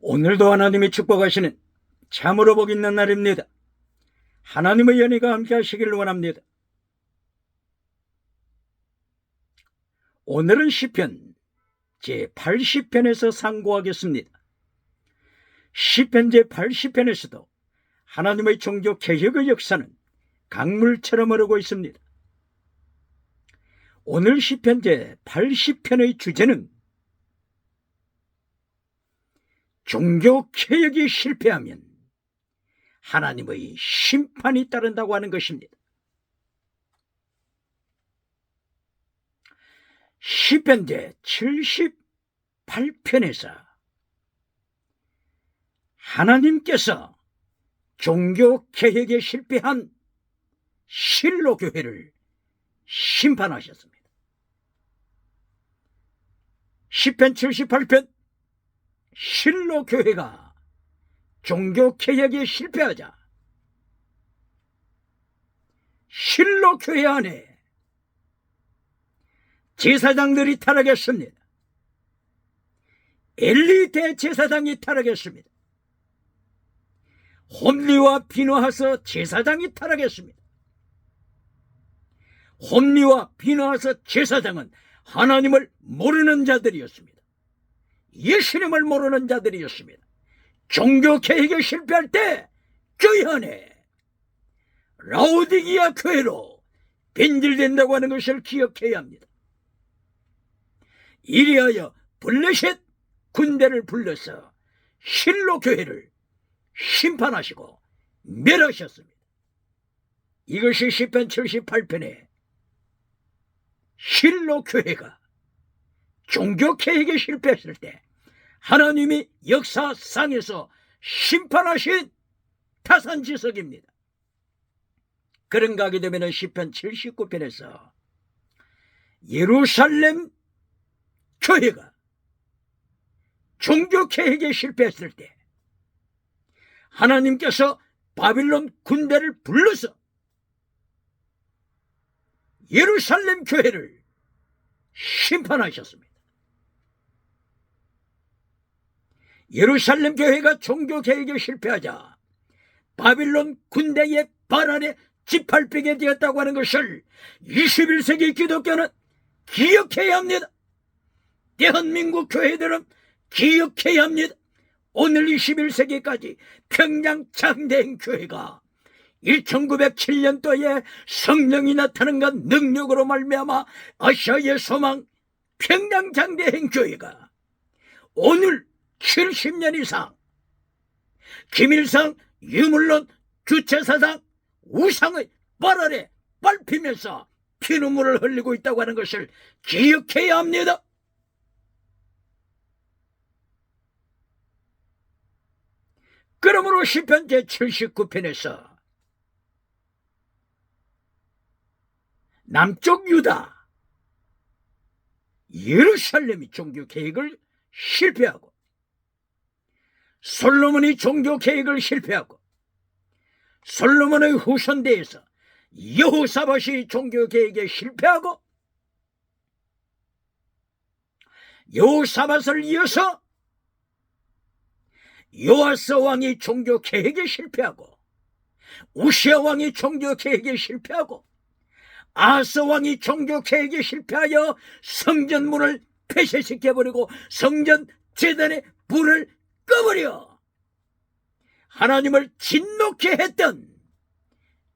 오늘도 하나님이 축복하시는 참으로 복 있는 날입니다. 하나님의 연희가 함께 하시길 원합니다. 오늘은 시편 제80편에서 상고하겠습니다. 시편 제80편에서도 하나님의 종교 개혁의 역사는 강물처럼 흐르고 있습니다. 오늘 시편 제80편의 주제는 종교 개혁이 실패하면 하나님의 심판이 따른다고 하는 것입니다. 시편 제78편에서 하나님께서 종교 개혁에 실패한 실로 교회를 심판하셨습니다. 시편 78편 실로 교회가 종교 개혁에 실패하자 실로 교회 안에 제사장들이 타락했습니다. 엘리 대제사장이 타락했습니다. 홈리와 비느하스 제사장이 타락했습니다. 홈리와 비느하스 제사장은 하나님을 모르는 자들이었습니다. 예수님을 모르는 자들이었습니다. 종교 개혁에 실패할 때 교회 안에 라오디기아 교회로 변질된다고 하는 것을 기억해야 합니다. 이리하여 블레셋 군대를 불러서 실로 교회를 심판하시고 멸하셨습니다. 이것이 시편 78편에 실로 교회가 종교 개혁에 실패했을 때 하나님이 역사상에서 심판하신 타산지석입니다. 그런가 하게 되면 시편 79편에서 예루살렘 교회가 종교 개혁에 실패했을 때 하나님께서 바빌론 군대를 불러서 예루살렘 교회를 심판하셨습니다. 예루살렘 교회가 종교 개혁에 실패하자 바빌론 군대의 발 아래 짓밟히게 되었다고 하는 것을 21세기 기독교는 기억해야 합니다. 대한민국 교회들은 기억해야 합니다. 오늘 21세기까지 평양 장대행 교회가 1907년도에 성령이 나타난 것 능력으로 말미암아 아시아의 소망 평양 장대행 교회가 오늘 70년 이상 김일성, 유물론, 주체사상, 우상의 발 아래 밟히면서 피눈물을 흘리고 있다고 하는 것을 기억해야 합니다. 그러므로 시편 제79편에서 남쪽 유다 예루살렘이 종교 개혁을 실패하고 솔로몬이 종교 개혁을 실패하고 솔로몬의 후손대에서 여호사밧이 종교 개혁에 실패하고 여호사밧을 이어서 요아스 왕이 종교 개혁에 실패하고 우시아 왕이 종교 개혁에 실패하고 아하스 왕이 종교 개혁에 실패하여 성전문을 폐쇄시켜버리고 성전 제단의 불을 꺼버려 하나님을 진노케 했던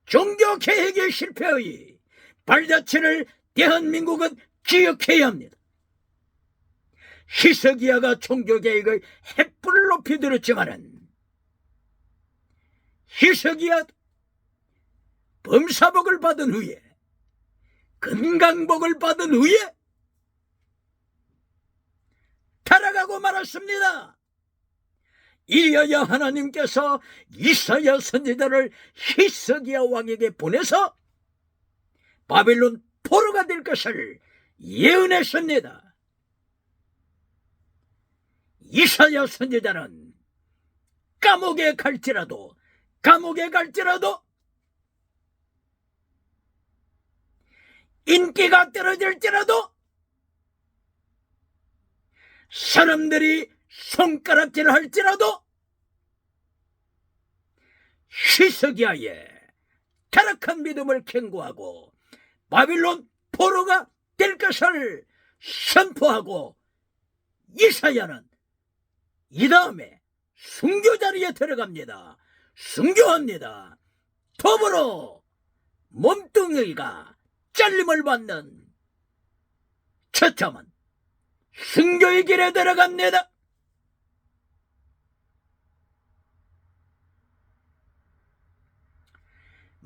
종교 개혁의 실패의 발자취를 대한민국은 기억해야 합니다. 히스기야가 종교 개혁의 횃불을 높이 들었지만은 히스기야 범사복을 받은 후에 건강복을 받은 후에 타락하고 말았습니다. 이리하여 하나님께서 이사야 선지자를 히스기야 왕에게 보내서 바빌론 포로가 될 것을 예언했습니다. 이사야 선지자는 감옥에 갈지라도 인기가 떨어질지라도 사람들이 손가락질 할지라도 히스기야의 타락한 믿음을 경고하고 바빌론 포로가 될 것을 선포하고 이사야는 이 다음에 순교 자리에 들어갑니다. 순교합니다. 더불어 몸뚱이가 잘림을 받는 처참한 순교의 길에 들어갑니다.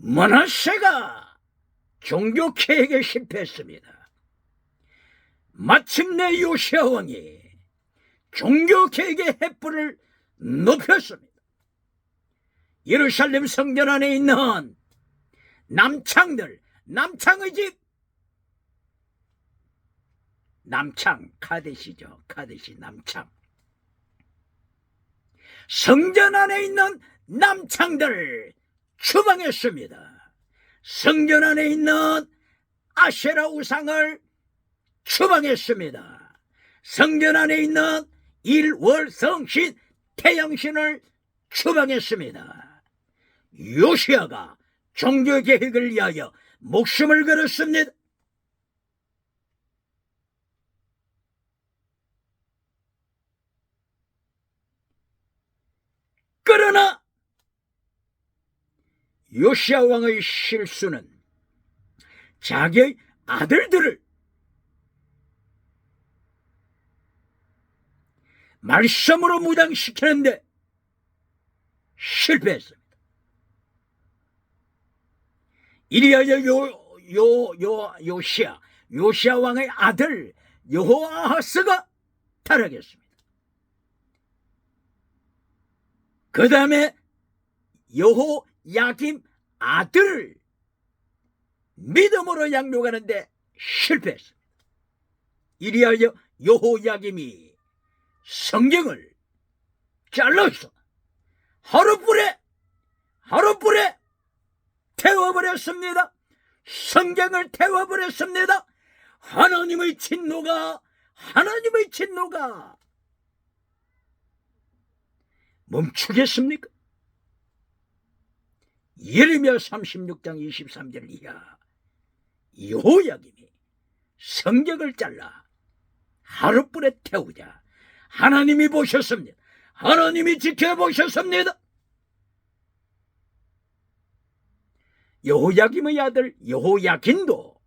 므낫세가 종교개혁에 실패했습니다. 마침내 요시야 왕이 종교개혁의 횃불을 높였습니다. 예루살렘 성전 안에 있는 남창들, 남창의 집, 남창, 카데시죠. 카데시, 남창. 성전 안에 있는 남창들을 추방했습니다. 성전 안에 있는 아세라 우상을 추방했습니다. 성전 안에 있는 일월성신, 태양신을 추방했습니다. 요시야가 종교개혁을 위하여 목숨을 걸었습니다. 그러나 요시야 왕의 실수는 자기의 아들들을 말씀으로 무장시키는데 실패했습니다. 이리하여 요시야 왕의 아들 여호아하스가 타락했습니다. 그 다음에 여호야김 아들을 믿음으로 양육하는데 실패했습니다. 이리하여 여호야김이 성경을 잘라서 하룻불에 태워버렸습니다. 성경을 태워버렸습니다. 하나님의 진노가 멈추겠습니까? 예레미야 36장 23절 이하 여호야김이 성경을 잘라 하룻불에 태우자 하나님이 보셨습니다. 하나님이 지켜보셨습니다. 여호야김의 아들 여호야긴도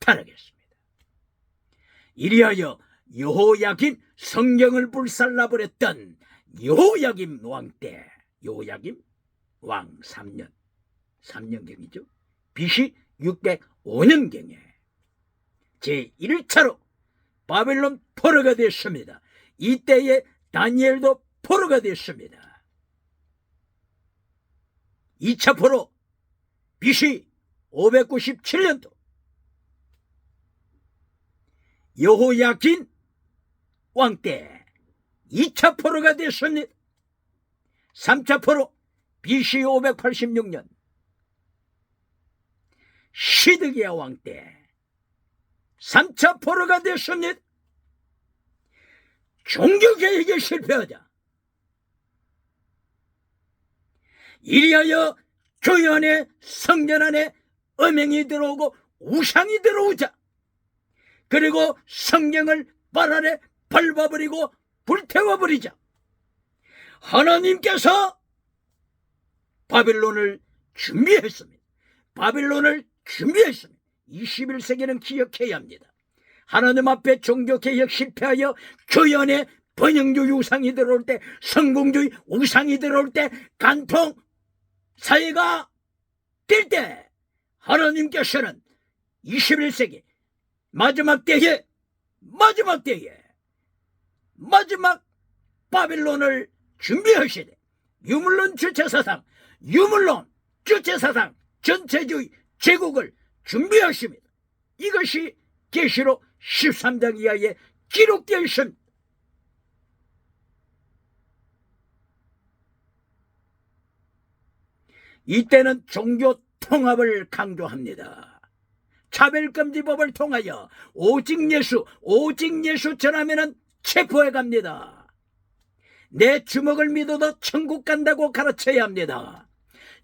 타락했습니다. 이리하여 여호야김 성경을 불살라버렸던 여호야김 왕 때, 여호야김 왕 3년경이죠. BC 605년경에 제1차로 바벨론 포로가 됐습니다. 이때에 다니엘도 포로가 됐습니다. 2차 포로 BC 597년도 여호야긴 왕 때 2차 포로가 됐습니다. 3차 포로 BC 586년 시드기야 왕 때 3차 포로가 됐습니다. 종교개혁에 실패하자 이리하여 교회 안에 성전 안에 음행이 들어오고 우상이 들어오자 그리고 성경을 발 아래 밟아버리고 불태워버리자 하나님께서 바빌론을 준비했습니다. 21세기는 기억해야 합니다. 하나님 앞에 종교개혁 실패하여 교회 안에 번영주의 우상이 들어올 때, 성공주의 우상이 들어올 때, 간통 사회가 될 때 하나님께서는 21세기 마지막 바빌론을 준비하시되 유물론 주체사상 전체주의 제국을 준비하십니다. 이것이 계시록 13장 이하에 기록되어 있습니다. 이때는 종교 통합을 강조합니다. 차별금지법을 통하여 오직 예수 전하면은 체포해 갑니다. 내 주먹을 믿어도 천국 간다고 가르쳐야 합니다.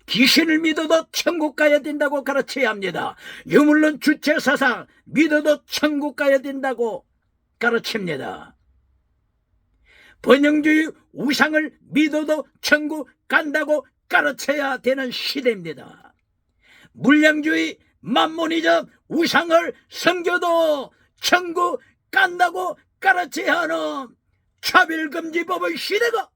귀신을 믿어도 천국 가야 된다고 가르쳐야 합니다. 유물론 주체사상 믿어도 천국 가야 된다고 가르칩니다. 번영주의 우상을 믿어도 천국 간다고 가르쳐야 되는 시대입니다. 물량주의 만몬이즘 우상을 섬겨도 천국 간다고 가르쳐야 하는 차별금지법의 시대가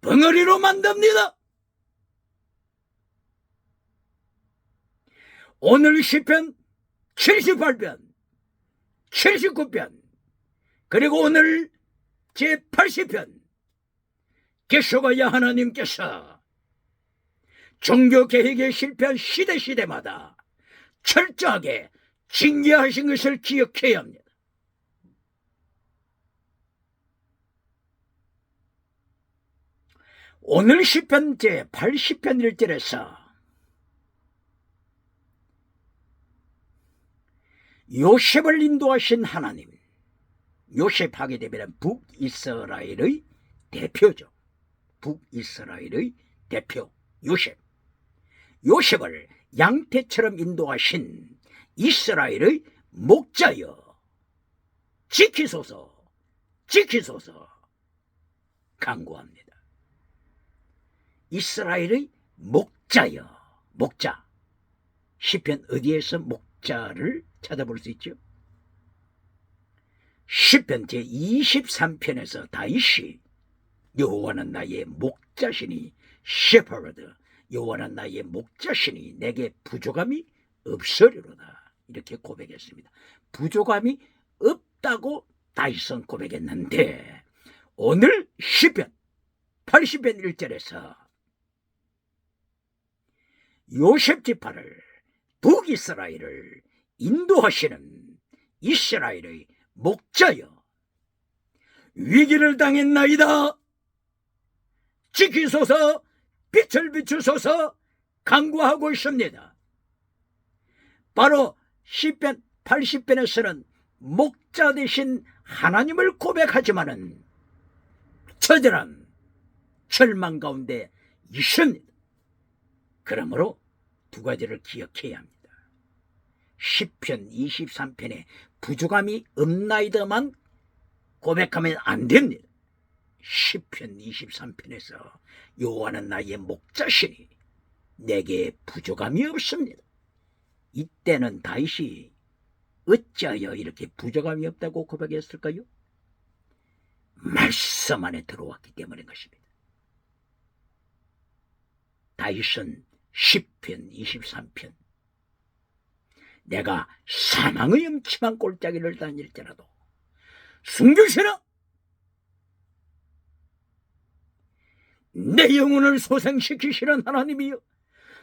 벙어리로 만듭니다. 오늘 시편 78편 79편 그리고 오늘 제80편 계속하여 하나님께서 종교개혁에 실패한 시대마다 철저하게 징계하신 것을 기억해야 합니다. 오늘 시편 제80편 1절에서 요셉을 인도하신 하나님, 요셉 하게 되면 북이스라엘의 대표죠. 북이스라엘의 대표 요셉을 양떼처럼 인도하신 이스라엘의 목자여 지키소서 간구합니다. 이스라엘의 목자여, 목자. 시편 어디에서 목자를 찾아볼 수 있죠? 시편 제23편에서 다윗이 여호와는 나의 목자시니 셰퍼드, 여호와는 나의 목자시니 내게 부족함이 없으리로다, 이렇게 고백했습니다. 부족함이 없다고 다윗은 고백했는데 오늘 시편 80편 1절에서 요셉 지파를 북이스라엘을 인도하시는 이스라엘의 목자여 위기를 당했나이다 지키소서 빛을 비추소서 간구하고 있습니다. 바로 시편 80편에서는 목자 되신 하나님을 고백하지만은 처절한 절망 가운데 있습니다. 그러므로 두 가지를 기억해야 합니다. 시편 23편에 부족함이 없나이다만 고백하면 안 됩니다. 시편 23편에서 여호와는 나의 목자시니 내게 부족함이 없습니다. 이때는 다윗이 어찌하여 이렇게 부족함이 없다고 고백했을까요? 말씀 안에 들어왔기 때문인 것입니다. 다윗은 시편 23편 내가 사망의 음침한 골짜기를 다닐지라도 숨기시라 내 영혼을 소생시키시는 하나님이여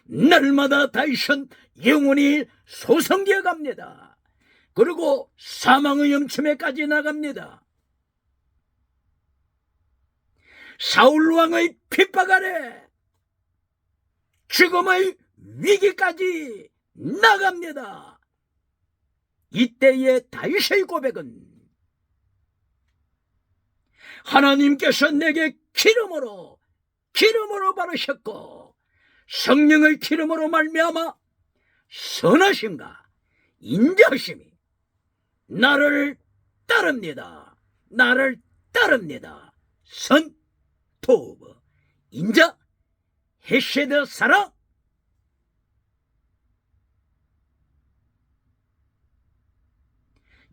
날마다 다윗은 영혼이 소성되어 갑니다. 그리고 사망의 음침에까지 나갑니다. 사울왕의 핍박 아래 죽음의 위기까지 나갑니다. 이때의 다윗의 고백은 하나님께서 내게 기름으로 바르셨고 성령의 기름으로 말미암아 선하심과 인자하심이 나를 따릅니다. 선, 토브, 인자, 헤세드, 사랑.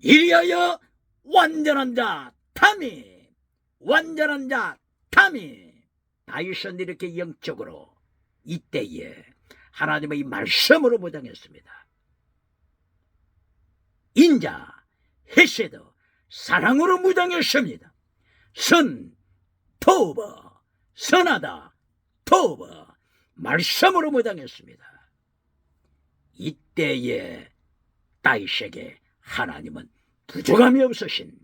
이리하여 완전한 자 탐이 다윗은 이렇게 영적으로 이때에 하나님의 말씀으로 무장했습니다. 인자, 헤세드, 사랑으로 무장했습니다. 선, 토브, 선하다, 토브, 말씀으로 무장했습니다. 이때에 다윗에게 하나님은 부족함이 없으신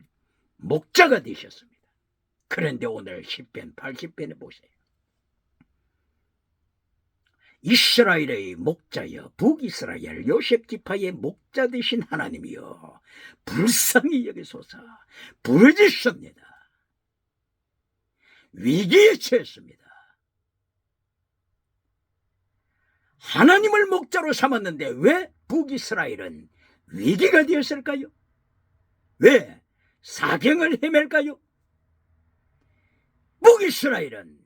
목자가 되셨습니다. 그런데 오늘 시편 80편에 보세요. 이스라엘의 목자여 북이스라엘 요셉 지파의 목자 되신 하나님이여 불쌍히 여기소서 부르짖습니다. 위기에 처했습니다. 하나님을 목자로 삼았는데 왜 북이스라엘은 위기가 되었을까요? 왜 사경을 헤맬까요? 북이스라엘은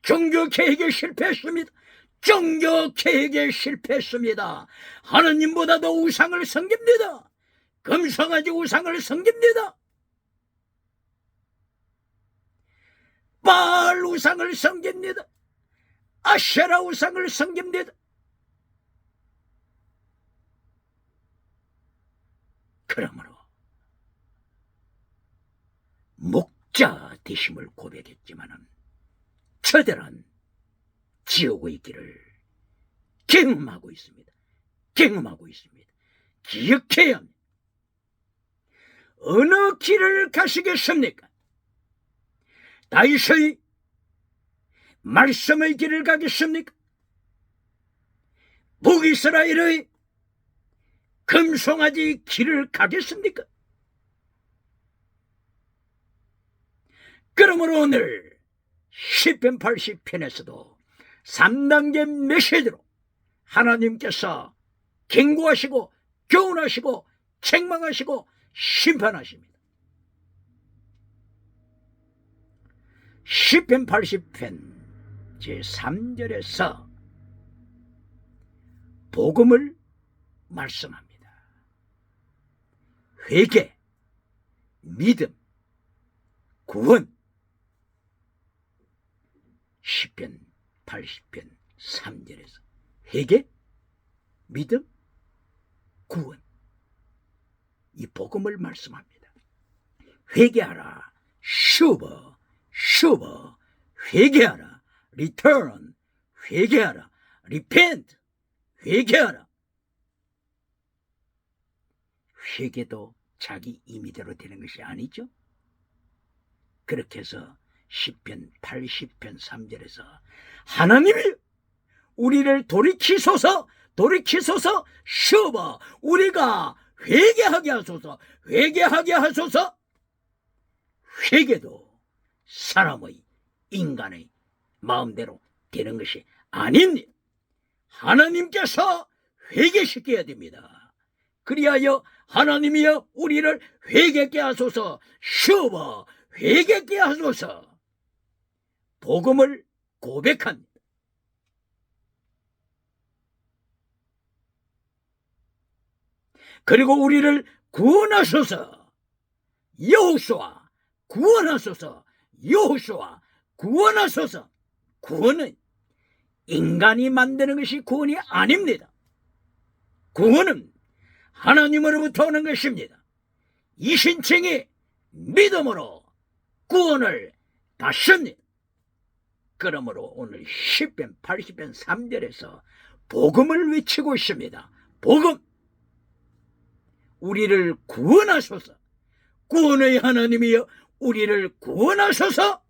종교개혁에 실패했습니다. 종교개혁에 실패했습니다. 하나님보다도 우상을 섬깁니다. 금송아지 우상을 섬깁니다. 바알 우상을 섬깁니다. 아세라 우상을 섬깁니다. 그러므로 목자 되심을 고백했지만은 저들은 지옥의 길을 경험하고 있습니다. 경험하고 있습니다. 기억해야 합니다. 어느 길을 가시겠습니까? 다윗의 말씀의 길을 가겠습니까? 북이스라엘의 금송아지 길을 가겠습니까? 그러므로 오늘 시편 80편에서도 3단계 메시지로 하나님께서 경고하시고 교훈하시고 책망하시고 심판하십니다. 시편 80편 제3절에서 복음을 말씀합니다. 회개, 믿음, 구원. 시편 80편 3절에서 회개, 믿음, 구원. 이 복음을 말씀합니다. 회개하라. 슈버, 슈버. 회개하라. 리턴. 회개하라. 리펜트. 회개하라. 회개도 자기 임의대로 되는 것이 아니죠. 그렇게 해서 시편 80편 3절에서 하나님이 우리를 돌이키소서, 돌이키소서. 슈버. 우리가 회개하게 하소서, 회개하게 하소서. 회개도 사람의, 인간의 마음대로 되는 것이 아닙니다. 하나님께서 회개시켜야 됩니다. 그리하여 하나님이여 우리를 회개케 하소서. 슈버. 회개케 하소서. 복음을 고백합니다. 그리고 우리를 구원하소서. 여호수아 구원하소서. 여호수아 구원하소서. 구원은 인간이 만드는 것이 구원이 아닙니다. 구원은 하나님으로부터 오는 것입니다. 이신층이 믿음으로 구원을 받습니다. 그러므로 오늘 시편 80편 3절에서 복음을 외치고 있습니다. 복음. 우리를 구원하소서. 구원의 하나님이여 우리를 구원하소서.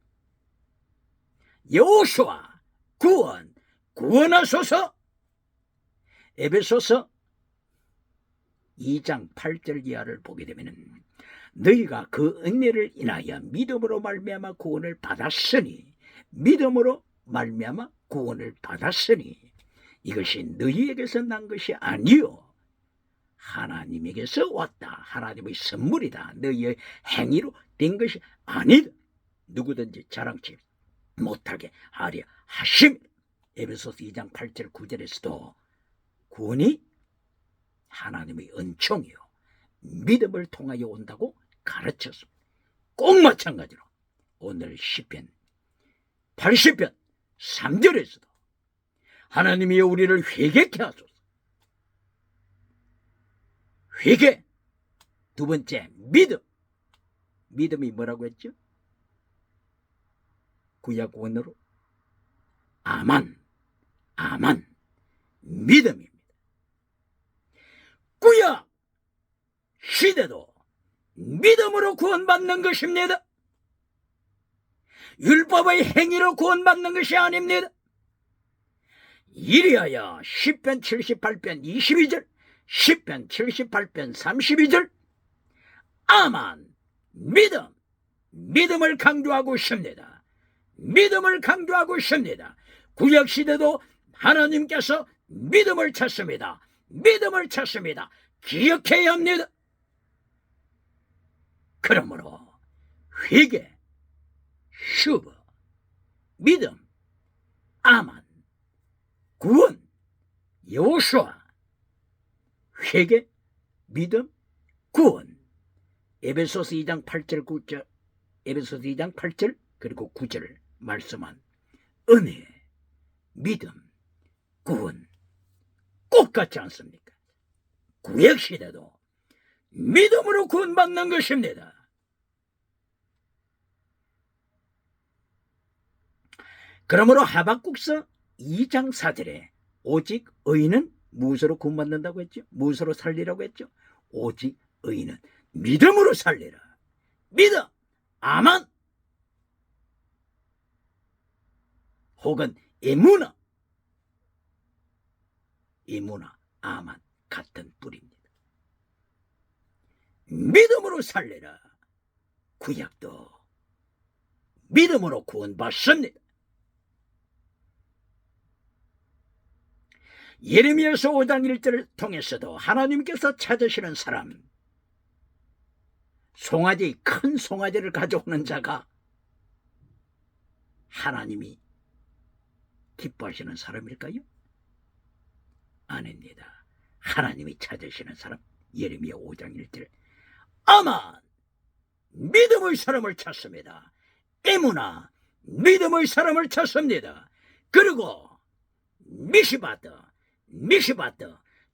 여호수아 구원, 구원하소서. 에베소서 2장 8절 이하를 보게 되면 너희가 그 은혜를 인하여 믿음으로 말미암아 구원을 받았으니, 믿음으로 말미암아 구원을 받았으니 이것이 너희에게서 난 것이 아니요 하나님에게서 왔다. 하나님의 선물이다. 너희의 행위로 된 것이 아니다. 누구든지 자랑치 못하게 하려 하심. 에베소서 2장 8절 9절에서도 구원이 하나님의 은총이요 믿음을 통하여 온다고 가르쳤습니다. 꼭 마찬가지로 오늘 시편 80편 3절에서도 하나님이 우리를 회개케 하소서. 회개. 두 번째 믿음. 믿음이 뭐라고 했죠? 구약 원어로 아만, 아만. 믿음입니다. 구약 시대도 믿음으로 구원받는 것입니다. 율법의 행위로 구원받는 것이 아닙니다. 이리하여 시편 78편 22절, 시편 78편 32절 아만, 믿음, 믿음을 강조하고 있습니다. 믿음을 강조하고 있습니다. 구약시대도 하나님께서 믿음을 찾습니다. 믿음을 찾습니다. 기억해야 합니다. 그러므로 회개, 슈브, 믿음, 아만, 구원, 여호수아, 회개, 믿음, 구원. 에베소서 2장 8절 9절, 에베소서 2장 8절 그리고 9절 말씀한 은혜, 믿음, 구원 꼭 같지 않습니까? 구약시대도 믿음으로 구원받는 것입니다. 그러므로 하박국서 2장 4절에 오직 의인은 무엇으로 구원받는다고 했죠? 무엇으로 살리라고 했죠? 오직 의인은 믿음으로 살리라. 믿음, 아만, 혹은 에무나, 아만 같은 뿌리입니다. 믿음으로 살리라. 구약도 믿음으로 구원받습니다. 예레미야서 5장 1절을 통해서도 하나님께서 찾으시는 사람, 송아지, 큰 송아지를 가져오는 자가 하나님이 기뻐하시는 사람일까요? 아닙니다. 하나님이 찾으시는 사람, 예레미야 5장 1절, 아만 믿음의 사람을 찾습니다. 에무나 믿음의 사람을 찾습니다. 그리고 미시바트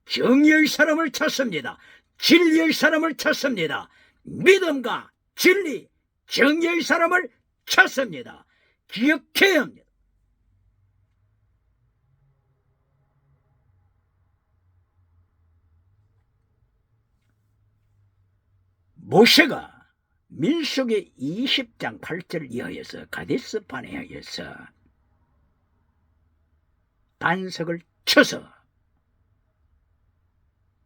정의의 사람을 찾습니다. 진리의 사람을 찾습니다. 믿음과 진리, 정의의 사람을 찾습니다. 기억해야 합니다. 모세가 민수기 20장 8절 이하에서 가데스 바네아에서 반석을 쳐서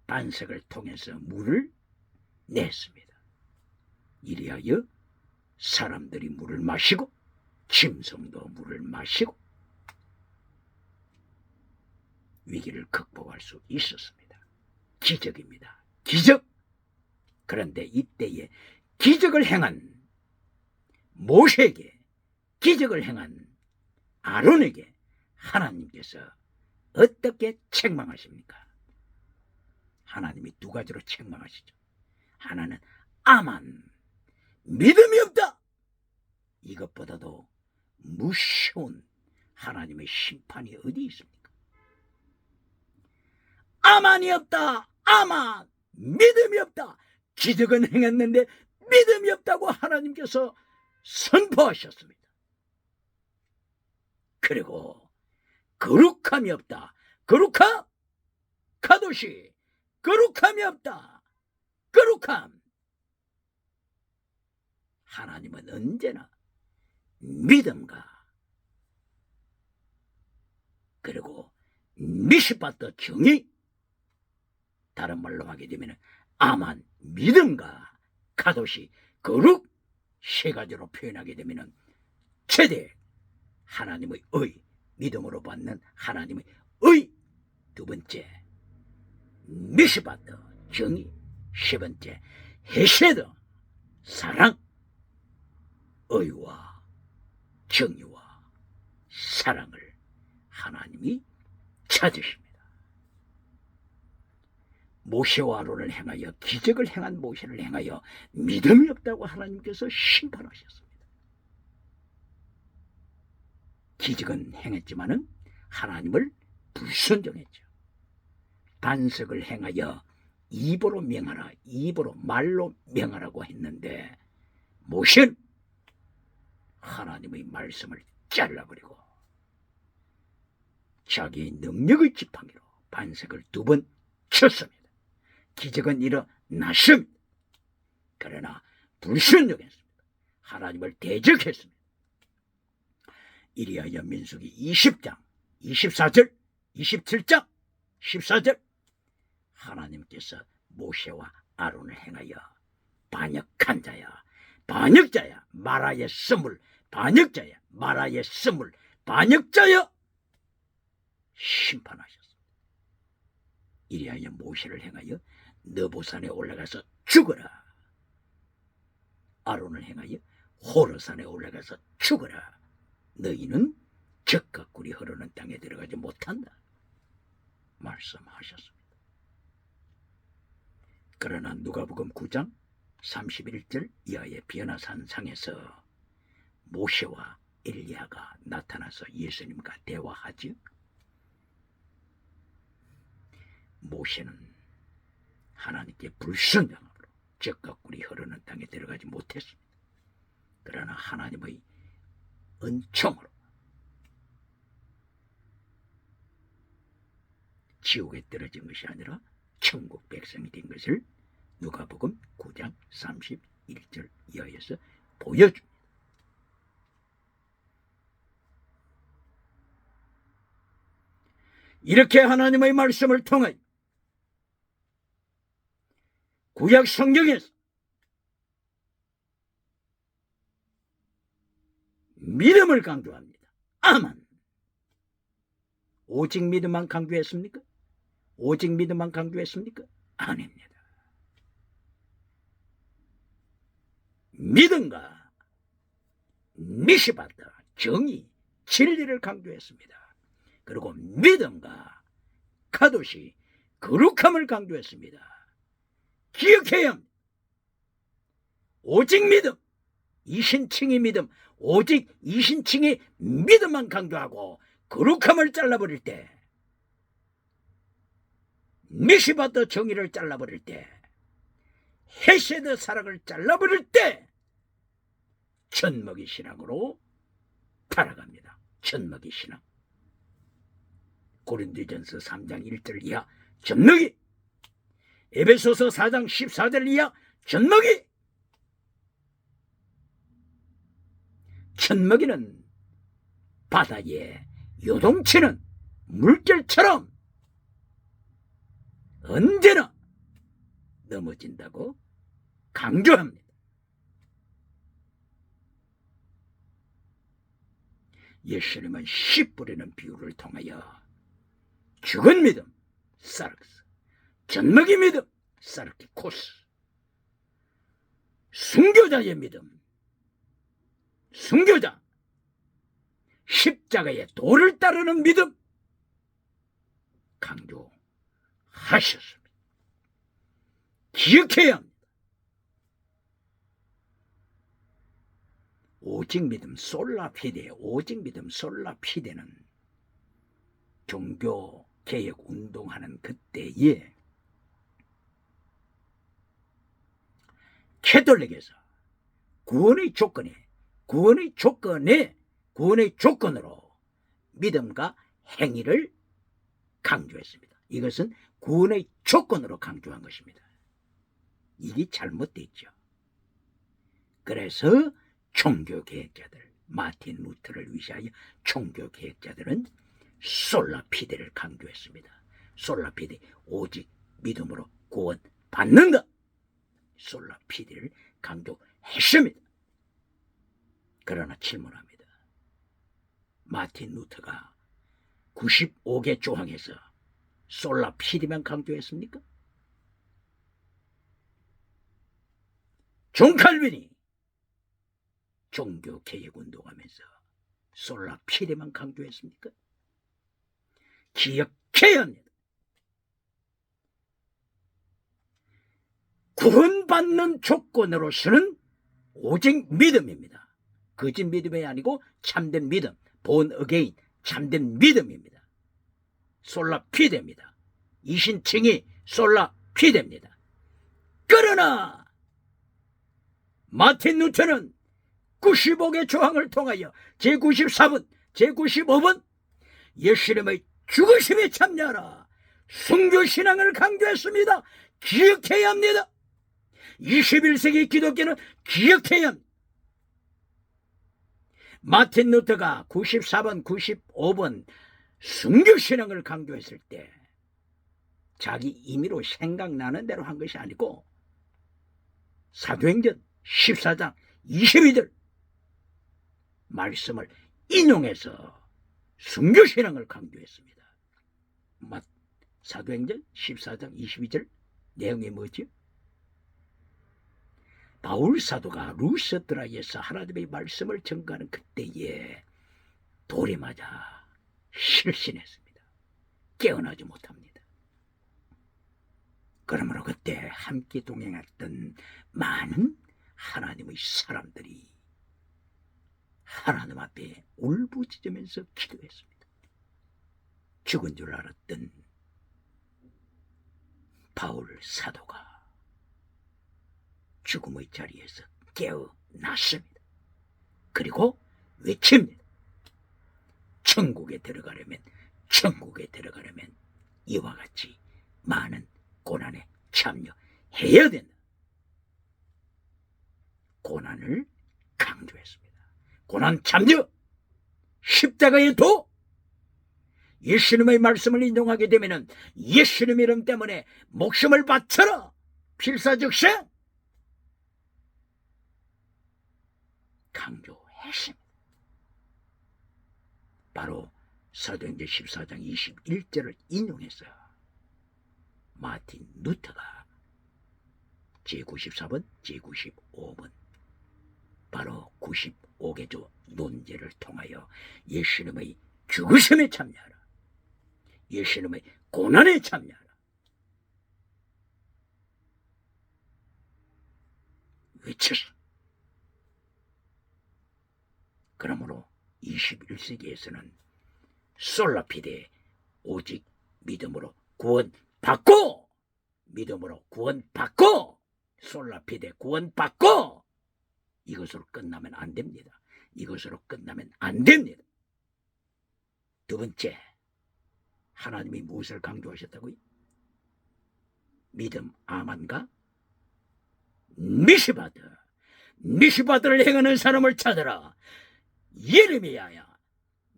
반석을 통해서 물을 냈습니다. 이리하여 사람들이 물을 마시고 짐승도 물을 마시고 위기를 극복할 수 있었습니다. 기적입니다. 기적. 그런데 이때에 기적을 행한 모세에게, 기적을 행한 아론에게 하나님께서 어떻게 책망하십니까? 하나님이 두 가지로 책망하시죠. 하나는 아만, 믿음이 없다. 이것보다도 무서운 하나님의 심판이 어디 있습니까? 아만이 없다. 아만, 믿음이 없다. 기적은 행했는데 믿음이 없다고 하나님께서 선포하셨습니다. 그리고 거룩함이 없다. 거룩함, 카도시, 거룩함이 없다. 거룩함. 하나님은 언제나 믿음과 그리고 미시바트 정의, 다른 말로 하게 되면 아만, 믿음과 카도시, 거룩, 세 가지로 표현하게 되면 최대 하나님의 의, 믿음으로 받는 하나님의 의, 두 번째 미시바트 정의, 세 번째 헤세드 사랑, 의와 정의와 사랑을 하나님이 찾으십니다. 모세와 아론을 행하여 기적을 행한 모세를 행하여 믿음이 없다고 하나님께서 심판하셨습니다. 기적은 행했지만은 하나님을 불순종했죠. 반석을 행하여 입으로 명하라, 입으로 말로 명하라고 했는데 모세는 하나님의 말씀을 잘라버리고 자기의 능력의 지팡이로 반석을 두 번 쳤습니다. 기적은 일어났습니다. 그러나 불순종했습니다. 하나님을 대적했습니다. 이리하여 민수기 20장 24절 27장 14절 하나님께서 모세와 아론을 행하여 반역한 자야, 반역자야, 마라의 썸을 반역자야. 마라의 스물 반역자여 심판하셨습니다. 이리하여 모세를 행하여 느보산에 올라가서 죽어라. 아론을 행하여 호르산에 올라가서 죽어라. 너희는 젖과 꿀이 흐르는 땅에 들어가지 못한다. 말씀하셨습니다. 그러나 누가복음 9장 31절 이하의 변화산 상에서 모세와 엘리야가 나타나서 예수님과 대화하지. 모세는 하나님께 불순종으로 젖과 꿀이 흐르는 땅에 들어가지 못했습니다. 그러나 하나님의 은총으로 지옥에 떨어진 것이 아니라 천국 백성이 된 것을 누가복음 9장 31절 이하에서 보여줍니다. 이렇게 하나님의 말씀을 통하여 구약 성경에서 믿음을 강조합니다. 아멘. 오직 믿음만 강조했습니까? 오직 믿음만 강조했습니까? 아닙니다. 믿음과 미시바다 정의, 진리를 강조했습니다. 그리고 믿음과 카도시 거룩함을 강조했습니다. 기억해야 합니다. 오직 믿음, 이신칭의 믿음, 오직 이신칭의 믿음만 강조하고 거룩함을 잘라버릴 때, 미시바드 정의를 잘라버릴 때, 헤세드 사랑을 잘라버릴 때 천먹이 신앙으로 타락합니다. 천먹이 신앙. 고린도전서 3장 1절 이하 천먹이, 에베소서 4장 14절 이하 천먹이. 천먹이는 바다에 요동치는 물결처럼 언제나 넘어진다고 강조합니다. 예수님은 씨 뿌리는 비유를 통하여 죽은 믿음 사르크스, 젖먹이 믿음 사르키코스, 순교자의 믿음, 순교자, 십자가의 도를 따르는 믿음 강조하셨습니다. 기억해야 합니다. 오직 믿음 솔라피데, 오직 믿음 솔라피데는 종교 개혁 운동하는 그때에 캐톨릭에서 구원의 조건으로 믿음과 행위를 강조했습니다. 이것은 구원의 조건으로 강조한 것입니다. 이게 잘못됐죠. 그래서 종교개혁자들, 마틴 루터를 위시하여 종교개혁자들은 솔라피데를 강조했습니다. 솔라피데, 오직 믿음으로 구원받는다. 솔라피데를 강조했습니다. 그러나 질문합니다. 마틴 루터가 95개 조항에서 솔라피데만 강조했습니까? 존 칼빈이 종교개혁운동하면서 솔라피데만 강조했습니까? 기억해야 합니다. 구원받는 조건으로서는 오직 믿음입니다. 거짓 믿음이 아니고 참된 믿음, 본 어게인, 참된 믿음입니다. 솔라피데입니다. 이신칭이 솔라피데입니다. 그러나 마틴 루터는 95개 조항을 통하여 제94번, 제95번 예수님의 죽으심에 참여하라, 순교신앙을 강조했습니다. 기억해야 합니다. 21세기 기독교는 기억해야 합니다. 마틴 루터가 94번, 95번 순교신앙을 강조했을 때 자기 임의로 생각나는 대로 한 것이 아니고 사도행전 14장 22절 말씀을 인용해서 순교신앙을 강조했습니다. 사도행전 14장 22절 내용이 뭐죠? 바울 사도가 루스드라에서 하나님의 말씀을 전가하는 그때에 돌이 맞아 실신했습니다. 깨어나지 못합니다. 그러므로 그때 함께 동행했던 많은 하나님의 사람들이 하나님 앞에 울부짖으면서 기도했습니다. 죽은 줄 알았던 바울 사도가 죽음의 자리에서 깨어났습니다. 그리고 외칩니다. 천국에 들어가려면 이와 같이 많은 고난에 참여해야 된다. 고난을 강조했습니다. 고난 참여, 십자가의 도, 예수님의 말씀을 인용하게 되면 예수님 이름 때문에 목숨을 바쳐라, 필사즉생 강조했습니다. 바로 사도행전 14장 21절을 인용했어요. 마틴 루터가 제94번, 제95번 바로 95개조 논제를 통하여 예수님의 죽으심에 참여하라, 예수님의 고난에 참여하라 외쳤어. 그러므로 21세기에서는 솔라피데 오직 믿음으로 구원받고, 믿음으로 구원받고, 솔라피데 구원받고, 이것으로 끝나면 안 됩니다. 이것으로 끝나면 안 됩니다. 두 번째, 하나님이 무엇을 강조하셨다고요? 믿음 아만과 미시바드를 행하는 사람을 찾으라. 예레미야야,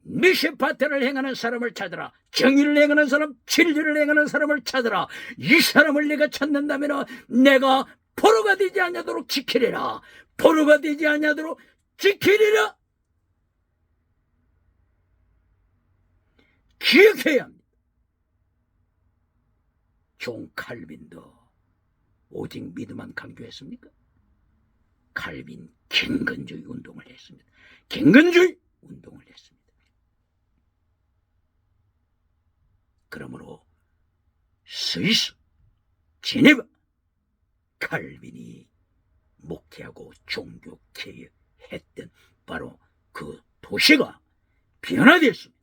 미시바드를 행하는 사람을 찾으라. 정의를 행하는 사람, 진리를 행하는 사람을 찾으라. 이 사람을 내가 찾는다면 내가 포로가 되지 아니하도록 지키리라. 포로가 되지 아니하도록 지키리라. 기억해야 합니다. 존 칼빈도 오직 믿음만 강조했습니까? 칼빈 경건주의 운동을 했습니다. 경건주의 운동을 했습니다. 그러므로 스위스, 제네바, 칼빈이 목회하고 종교 개혁했던 바로 그 도시가 변화됐습니다.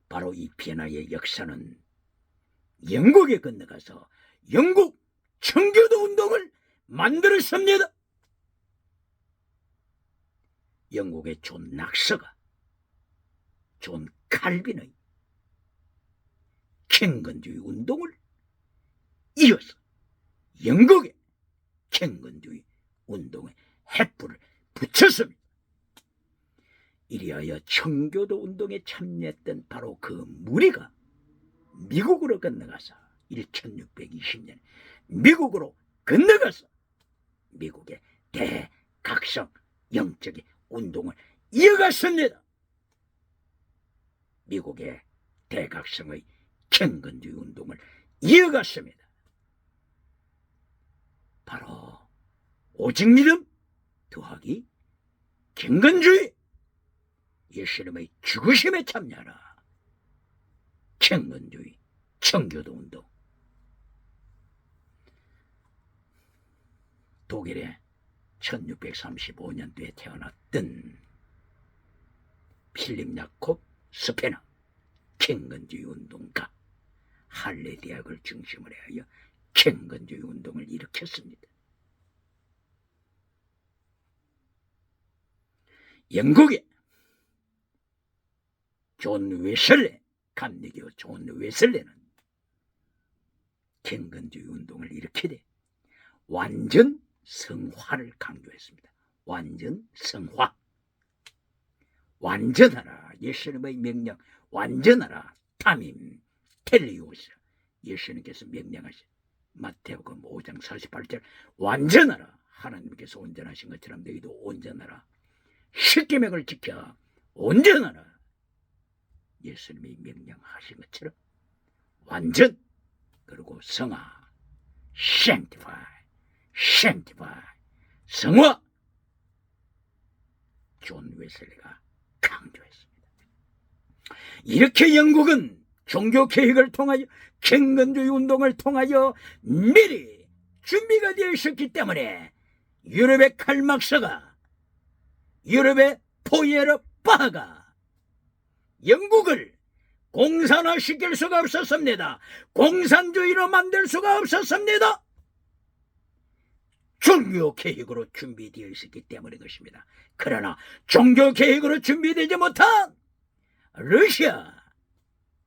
바로 이 변화의 역사는 영국에 건너가서 영국 청교도 운동을 만들었습니다. 영국의 존 낙서가 존 칼빈의 경건주의 운동을 이어서 영국의 경건주의 운동에 햇불을 붙였습니다. 이리하여 청교도 운동에 참여했던 바로 그 무리가 미국으로 건너가서 1620년 미국으로 건너가서 미국의 대각성 영적인 운동을 이어갔습니다. 미국의 대각성의 경건주의 운동을 이어갔습니다. 바로 오직 믿음 더하기 경건주의, 예수님의 죽으심에 참여하라, 경건주의, 청교도 운동. 독일의 1635년도에 태어났던 필립 야콥 스페너 경건주의 운동가, 할레 대학을 중심으로 하여 경건주의 운동을 일으켰습니다. 영국의 존 웨슬레, 감리교 존 웨슬레는 경건주의 운동을 일으키되 완전 성화를 강조했습니다. 완전 성화, 완전하라, 예수님의 명령, 완전하라, 타밈 텔리오스, 예수님께서 명령하신 마태복음 5장 48절 완전하라, 하나님께서 온전하신 것처럼 너희도 온전하라. 십계명을 지켜 온전하라. 예수님이 명령하신 것처럼 완전, 그리고 성화, sanctify, sanctify, 성화. 존 웨슬리가 강조했습니다. 이렇게 영국은 종교개혁을 통하여, 경건주의 운동을 통하여 미리 준비가 되어 있었기 때문에 유럽의 칼막스가, 유럽의 포이에르 바하가 영국을 공산화시킬 수가 없었습니다. 공산주의로 만들 수가 없었습니다. 종교개혁으로 준비되어 있었기 때문인 것입니다. 그러나 종교개혁으로 준비되지 못한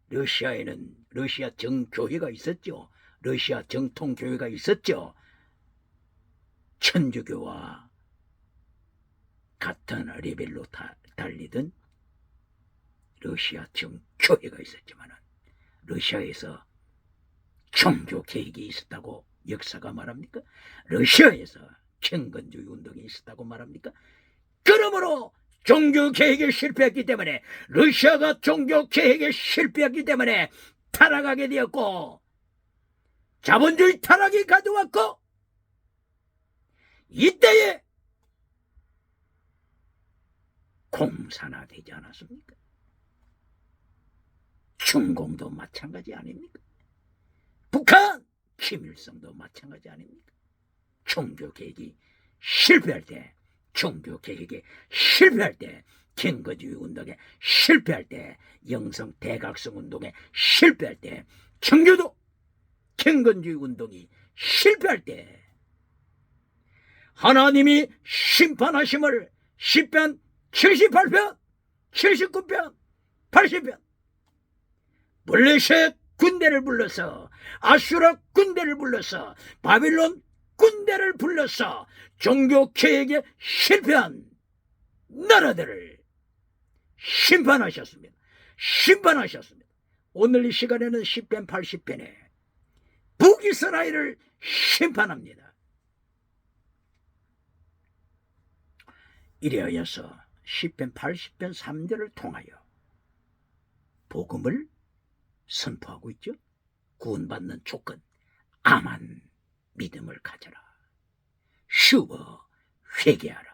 러시아에는 러시아 정교회가 있었죠. 러시아 정통교회가 있었죠. 천주교와 같은 레벨로 달리던 러시아 정교회가 있었지만 러시아에서 종교개혁이 있었다고 역사가 말합니까? 러시아에서 경건주의 운동이 있었다고 말합니까? 그러므로 종교개혁에 실패했기 때문에, 러시아가 종교개혁에 실패했기 때문에 타락하게 되었고, 자본주의 타락이 가져왔고, 이때에 공산화되지 않았습니까? 중공도 마찬가지 아닙니까? 북한 김일성도 마찬가지 아닙니까? 종교개혁이 실패할 때, 종교개혁에 실패할 때, 경거주의 운동에 실패할 때, 영성 대각성 운동에 실패할 때, 청교도 경건주의 운동이 실패할 때 하나님이 심판하심을 시편 78편, 79편, 80편 블레셋 군대를 불러서, 아수라 군대를 불러서, 바빌론 군대를 불러서 종교개혁에 실패한 나라들을 심판하셨습니다. 심판하셨습니다. 오늘 이 시간에는 시편 80편에 북이스라엘을 심판합니다. 이래하여서 시편 80편 3절을 통하여 복음을 선포하고 있죠. 구원받는 조건, 아만 믿음을 가져라. 쉬워 회개하라.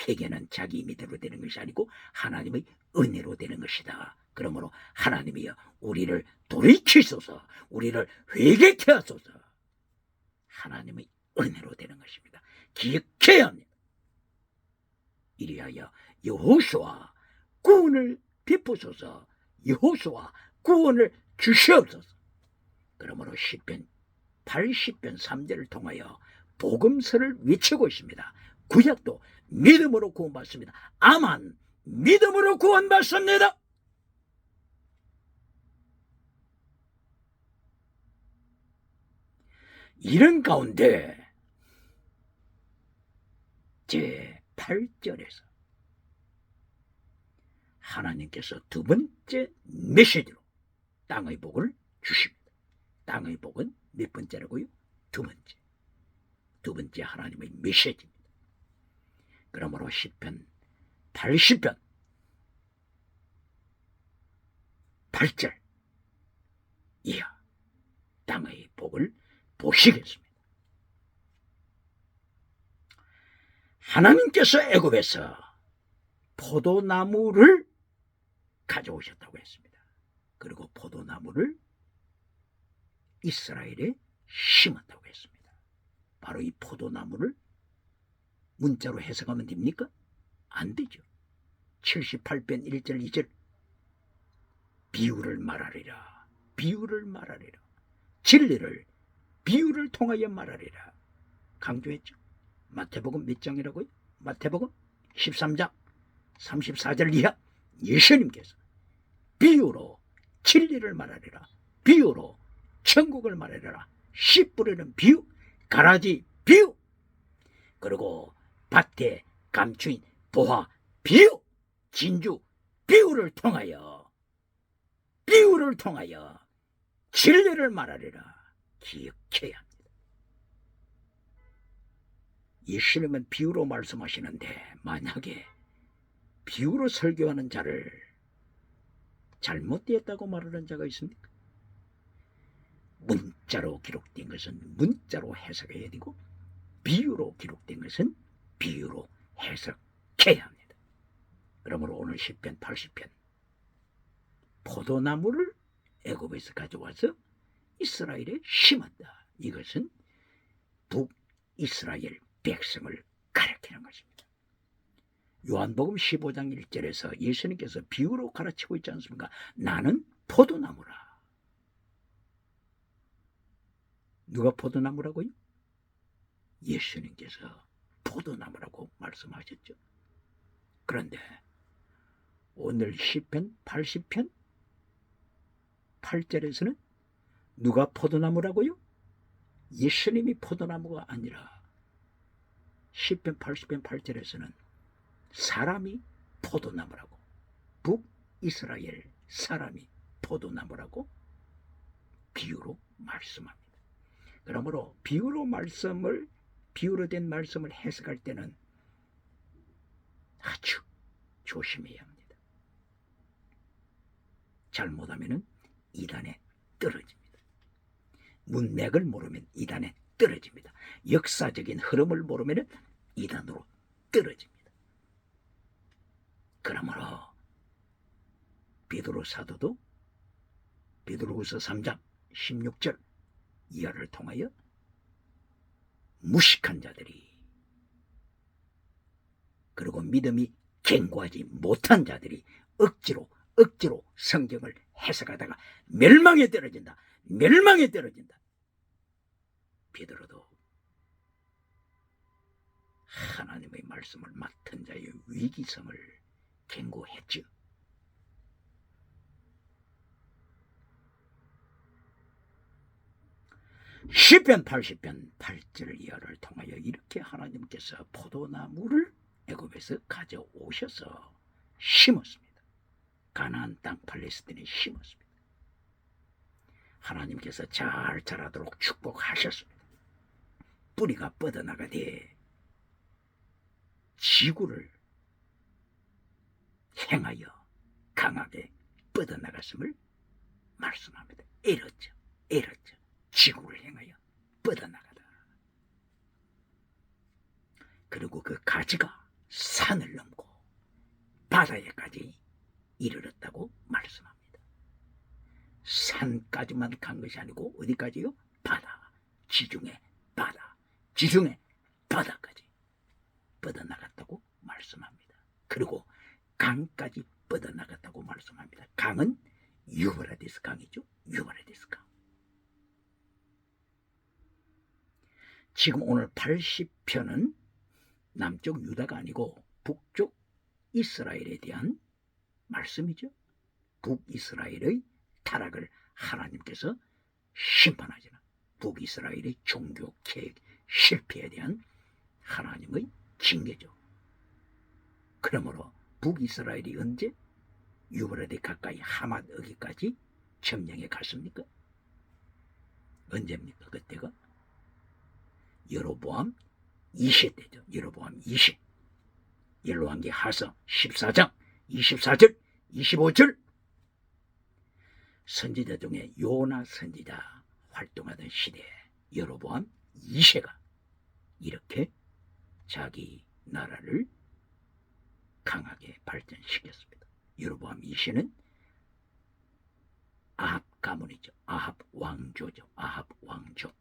회개는 자기 믿음으로 되는 것이 아니고 하나님의 은혜로 되는 것이다. 그러므로 하나님이여 우리를 돌이키소서, 우리를 회개케 하소서. 하나님의 은혜로 되는 것입니다. 기억해야 합니다. 이리하여 여호수아 구원을 베푸소서, 여호수아 구원을 주시옵소서. 그러므로 시편 80편 3절을 통하여 복음서를 외치고 있습니다. 구약도 믿음으로 구원받습니다. 아만 믿음으로 구원받습니다. 이런 가운데 제 8절에서 하나님께서 두 번째 메시지로 땅의 복을 주십니다. 땅의 복은 몇 번째라고요? 두 번째 하나님의 메시지입니다. 그러므로 시편 80편 8절 이하 땅의 복을 보시겠습니다. 하나님께서 애굽에서 포도나무를 가져오셨다고 했습니다. 그리고 포도나무를 이스라엘에 심었다고 했습니다. 바로 이 포도나무를 문자로 해석하면 됩니까? 안 되죠. 78편 1절 2절 비유를 말하리라. 비유를 말하리라. 진리를 비유를 통하여 말하리라. 강조했죠. 마태복음 몇 장이라고요? 마태복음 13장 34절 이하 예수님께서 비유로 진리를 말하리라. 비유로 천국을 말하리라. 씨 뿌리는 비유, 가라지 비유, 그리고 밭에 감추인 보화 비유, 진주 비유를 통하여 진리를 말하리라. 기억해야 합니다. 예수님은 비유로 말씀하시는데 만약에 비유로 설교하는 자를 잘못되었다고 말하는 자가 있습니까? 문자로 기록된 것은 문자로 해석해야 되고 비유로 기록된 것은 비유로 해석해야 합니다. 그러므로 오늘 시편 80편 포도나무를 애굽에서 가져와서 이스라엘에 심었다. 이것은 북이스라엘 백성을 가리키는 것입니다. 요한복음 15장 1절에서 예수님께서 비유로 가르치고 있지 않습니까? 나는 포도나무라. 누가 포도나무라고요? 예수님께서 포도나무라고 말씀하셨죠. 그런데 오늘 시편 80편 8절에서는 누가 포도나무라고요? 예수님이 포도나무가 아니라 시편 80편 8절에서는 사람이 포도나무라고, 북이스라엘 사람이 포도나무라고 비유로 말씀합니다. 그러므로 비유로 된 말씀을 해석할 때는 아주 조심해야 합니다. 잘못하면 이단에 떨어집니다. 문맥을 모르면 이단에 떨어집니다. 역사적인 흐름을 모르면 이단으로 떨어집니다. 그러므로 베드로 사도도 베드로후서 3장 16절 이하를 통하여 무식한 자들이 그리고 믿음이 견고하지 못한 자들이 억지로 성경을 해석하다가 멸망에 떨어진다. 베드로도 하나님의 말씀을 맡은 자의 위기성을 견고했죠. 시편 80편 8절 이하를 통하여 이렇게 하나님께서 포도나무를 애굽에서 가져오셔서 심었습니다. 가나안 땅 팔레스틴에 심었습니다. 하나님께서 잘 자라도록 축복하셨습니다. 뿌리가 뻗어나가되 지구를 행하여 강하게 뻗어나갔음을 말씀합니다. 에러죠. 지구를 향하여 뻗어나가다. 그리고 그 가지가 산을 넘고 바다에까지 이르렀다고 말씀합니다. 산까지만 간 것이 아니고 어디까지요? 바다, 지중해 바다까지 뻗어나갔다고 말씀합니다. 그리고 강까지 뻗어나갔다고 말씀합니다. 강은 유브라디스 강이죠. 유브라디스 강. 지금 오늘 80편은 남쪽 유다가 아니고 북쪽 이스라엘에 대한 말씀이죠. 북이스라엘의 타락을 하나님께서 심판하시는 북이스라엘의 종교 계획 실패에 대한 하나님의 징계죠. 그러므로 북이스라엘이 언제 유브라데 가까이 하맛 어기까지 점령해 갔습니까? 언제입니까? 그때가 여로보암 2세 때죠. 여로보암 2세. 열왕기 하서 14장 24절 25절 선지자 중에 요나 선지자 활동하던 시대에 여로보암 2세가 이렇게 자기 나라를 강하게 발전시켰습니다. 여로보암 2세는 아합 가문이죠. 아합 왕조죠. 아합 왕조.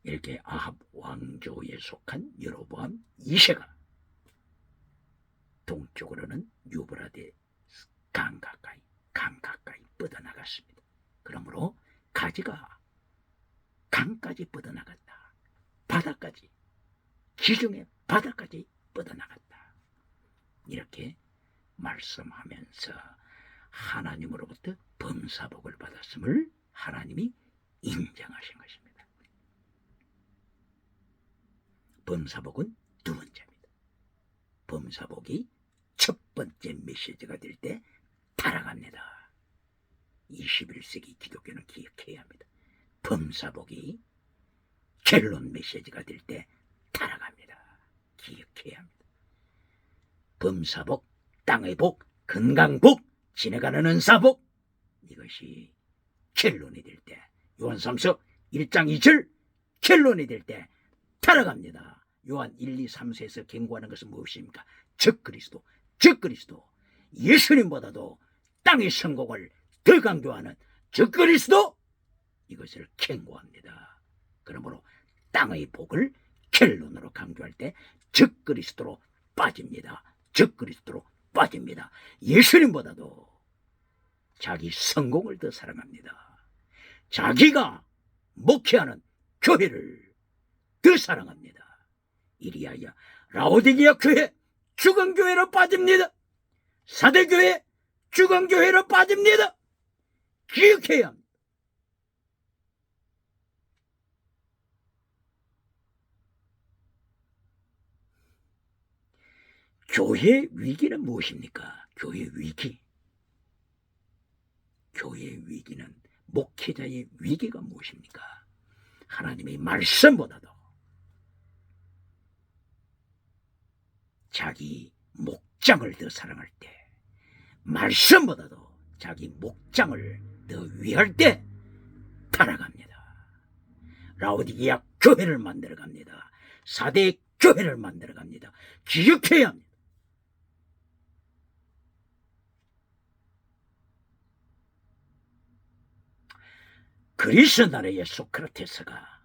이렇게 아합 왕조에 속한 여로보암 2세가 동쪽으로는 유브라데 강 가까이 뻗어나갔습니다. 그러므로 가지가 강까지 뻗어나갔다. 바다까지, 지중해 바다까지 뻗어나갔다. 이렇게 말씀하면서 하나님으로부터 범사복을 받았음을 하나님이 인정하신 것입니다. 범사복은 두 번째입니다. 범사복이 첫 번째 메시지가 될 때 타락합니다. 21세기 기독교는 기억해야 합니다. 범사복이 결론 메시지가 될 때 타락합니다. 기억해야 합니다. 범사복, 땅의 복, 건강복, 지내가는 은사복, 이것이 결론이 될 때, 요한 3서 1장 2절 결론이 될 때 타락합니다. 요한 1, 2, 3서에서 경고하는 것은 무엇입니까? 적그리스도, 적그리스도, 예수님보다도 땅의 성공을 더 강조하는 적그리스도, 이것을 경고합니다. 그러므로 땅의 복을 결론으로 강조할 때 적그리스도로 빠집니다. 적그리스도로 빠집니다. 예수님보다도 자기 성공을 더 사랑합니다. 자기가 목회하는 교회를 더 사랑합니다. 이리하여 라오디게아 교회 죽은 교회로 빠집니다. 사대교회 죽은 교회로 빠집니다. 기억해야 합니다. 교회의 위기는 무엇입니까? 교회의 위기. 교회의 위기는, 목회자의 위기가 무엇입니까? 하나님의 말씀보다도 자기 목장을 더 사랑할 때, 말씀보다도 자기 목장을 더 위할 때 타락합니다. 라오디게아 교회를 만들어갑니다. 사대 교회를 만들어갑니다. 기억해야 합니다. 그리스 나라의 소크라테스가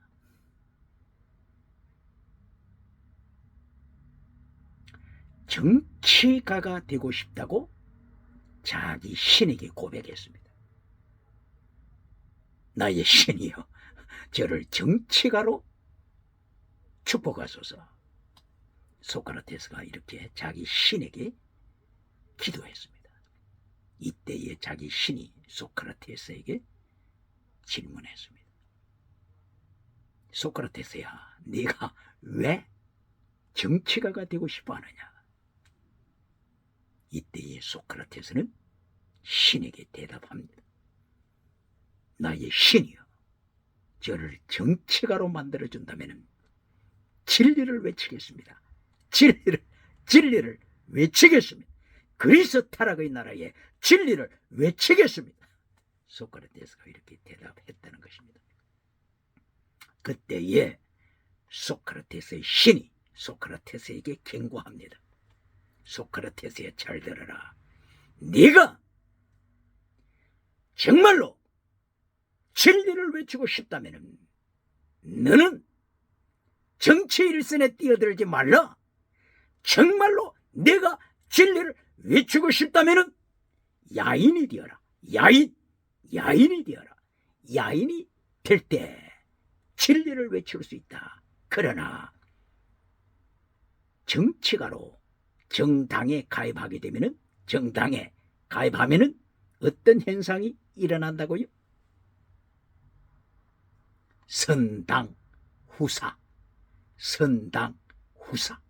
정치가가 되고 싶다고 자기 신에게 고백했습니다. 나의 신이여, 저를 정치가로 축복하소서. 소크라테스가 이렇게 자기 신에게 기도했습니다. 이때에 자기 신이 소크라테스에게 질문했습니다. 소크라테스야, 네가 왜 정치가가 되고 싶어 하느냐? 이때에 소크라테스는 신에게 대답합니다. 나의 신이여, 저를 정치가로 만들어준다면 진리를 외치겠습니다. 진리를 외치겠습니다. 그리스 타락의 나라에 진리를 외치겠습니다. 소크라테스가 이렇게 대답했다는 것입니다. 그때에 소크라테스의 신이 소크라테스에게 경고합니다. 소크라테스야, 잘 들어라. 네가 정말로 진리를 외치고 싶다면 너는 정치 일선에 뛰어들지 말라. 정말로 네가 진리를 외치고 싶다면 야인이 되어라. 야인이 되어라. 야인이 될 때 진리를 외칠 수 있다. 그러나 정치가로 정당에 가입하게 되면은, 정당에 가입하면은 어떤 현상이 일어난다고요? 선당 후사. 선당 후사.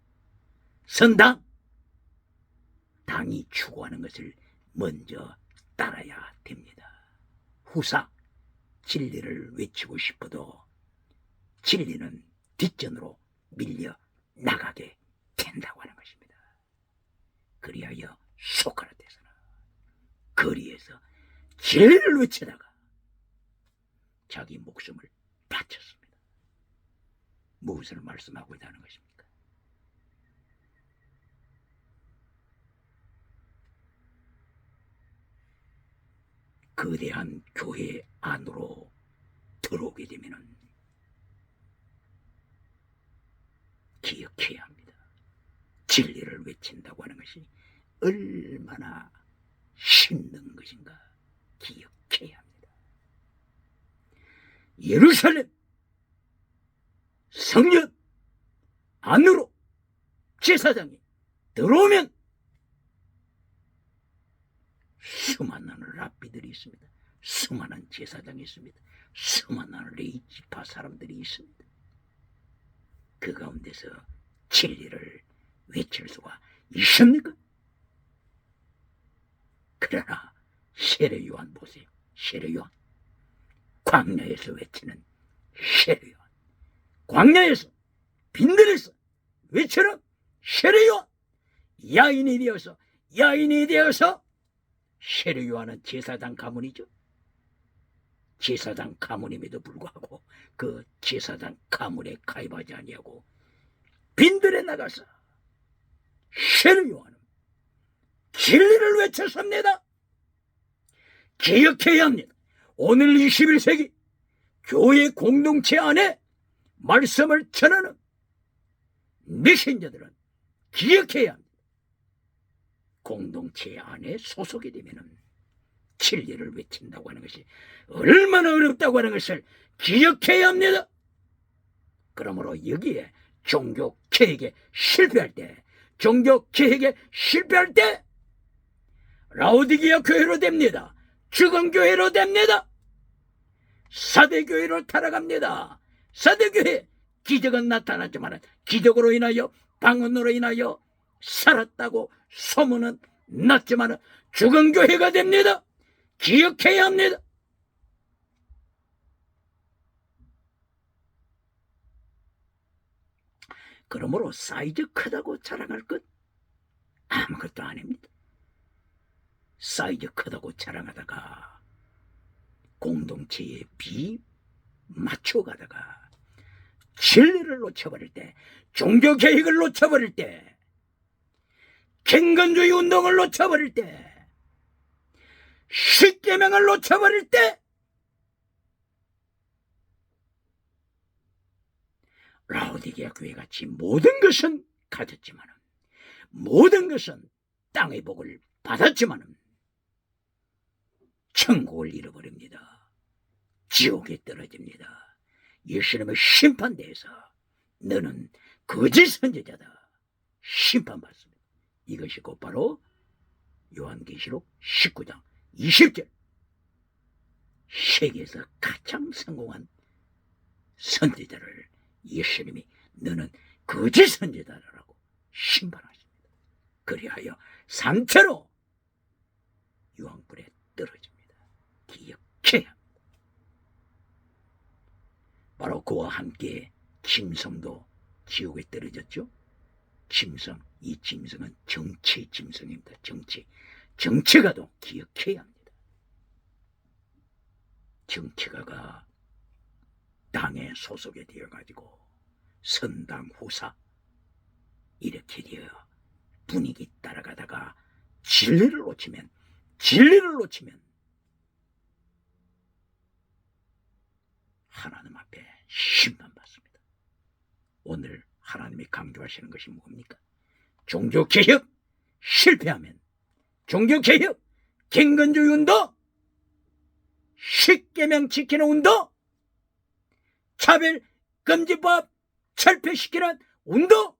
선당, 당이 추구하는 것을 먼저 따라야 됩니다. 후사, 진리를 외치고 싶어도 진리는 뒷전으로 밀려 나가게 된다고 하는 것입니다. 그리하여 소크라테스는 거리에서 진리를 외치다가 자기 목숨을 바쳤습니다. 무엇을 말씀하고 있다는 것입니까? 거대한 교회 안으로 들어오게 되면 기억해야 합니다. 진리를 외친다고 하는 것이 얼마나 힘든 것인가 기억해야 합니다. 예루살렘 성전 안으로 제사장이 들어오면 수많은 랍비들이 있습니다. 수많은 제사장이 있습니다. 수많은 레위지파 사람들이 있습니다. 그 가운데서 진리를 외칠 수가 있습니까? 그러나 세례 요한 보세요. 세례 요한, 광야에서 외치는 세례 요한, 광야에서 빈들에서 외치는 세례 요한, 야인이 되어서 세례 요한은 제사장 가문이죠. 제사장 가문임에도 불구하고 그 제사장 가문에 가입하지 아니하고 빈들에 나가서 세례 요한은 진리를 외쳤습니다. 기억해야 합니다. 오늘 21세기 교회 공동체 안에 말씀을 전하는 메신저들은 기억해야 합니다. 공동체 안에 소속이 되면 진리를 외친다고 하는 것이 얼마나 어렵다고 하는 것을 기억해야 합니다. 그러므로 여기에 종교 개혁에 실패할 때, 라오디게아 교회로 됩니다. 죽은 교회로 됩니다. 사대교회로 타락합니다. 사대교회 기적은 나타났지만 기적으로 인하여 방언으로 인하여 살았다고 소문은 났지만 죽은 교회가 됩니다. 기억해야 합니다. 그러므로 사이즈 크다고 자랑할 것 아무것도 아닙니다. 사이즈 크다고 자랑하다가 공동체에 비 맞춰가다가 진리를 놓쳐버릴 때, 종교개혁을 놓쳐버릴 때, 갱건주의 운동을 놓쳐버릴 때, 십계명을 놓쳐버릴 때 라오디게아 교회같이 모든 것은 가졌지만, 모든 것은 땅의 복을 받았지만 천국을 잃어버립니다. 지옥에 떨어집니다. 예수님의 심판대에서 너는 거짓 선지자다 심판받습니다. 이것이 곧바로 요한계시록 19장 20절 세계에서 가장 성공한 선지자를 예수님이 너는 거짓 선지자라고 심판하십니다. 그리하여 산채로 유황불에 떨어집니다. 기억해야 합니다. 바로 그와 함께 짐승도 지옥에 떨어졌죠. 짐승, 이 짐승은 정치 짐승입니다. 정치가도 기억해야 합니다. 정치가가 당에 소속이 되어가지고 선당 후사 이렇게 되어 분위기 따라가다가 진리를 놓치면 하나님 앞에 심판받습니다. 오늘 하나님이 강조하시는 것이 뭡니까? 종교개혁 실패하면 종교개혁, 갱건주의 운동, 십계명 지키는 운동, 차별금지법 철폐시키는 운동,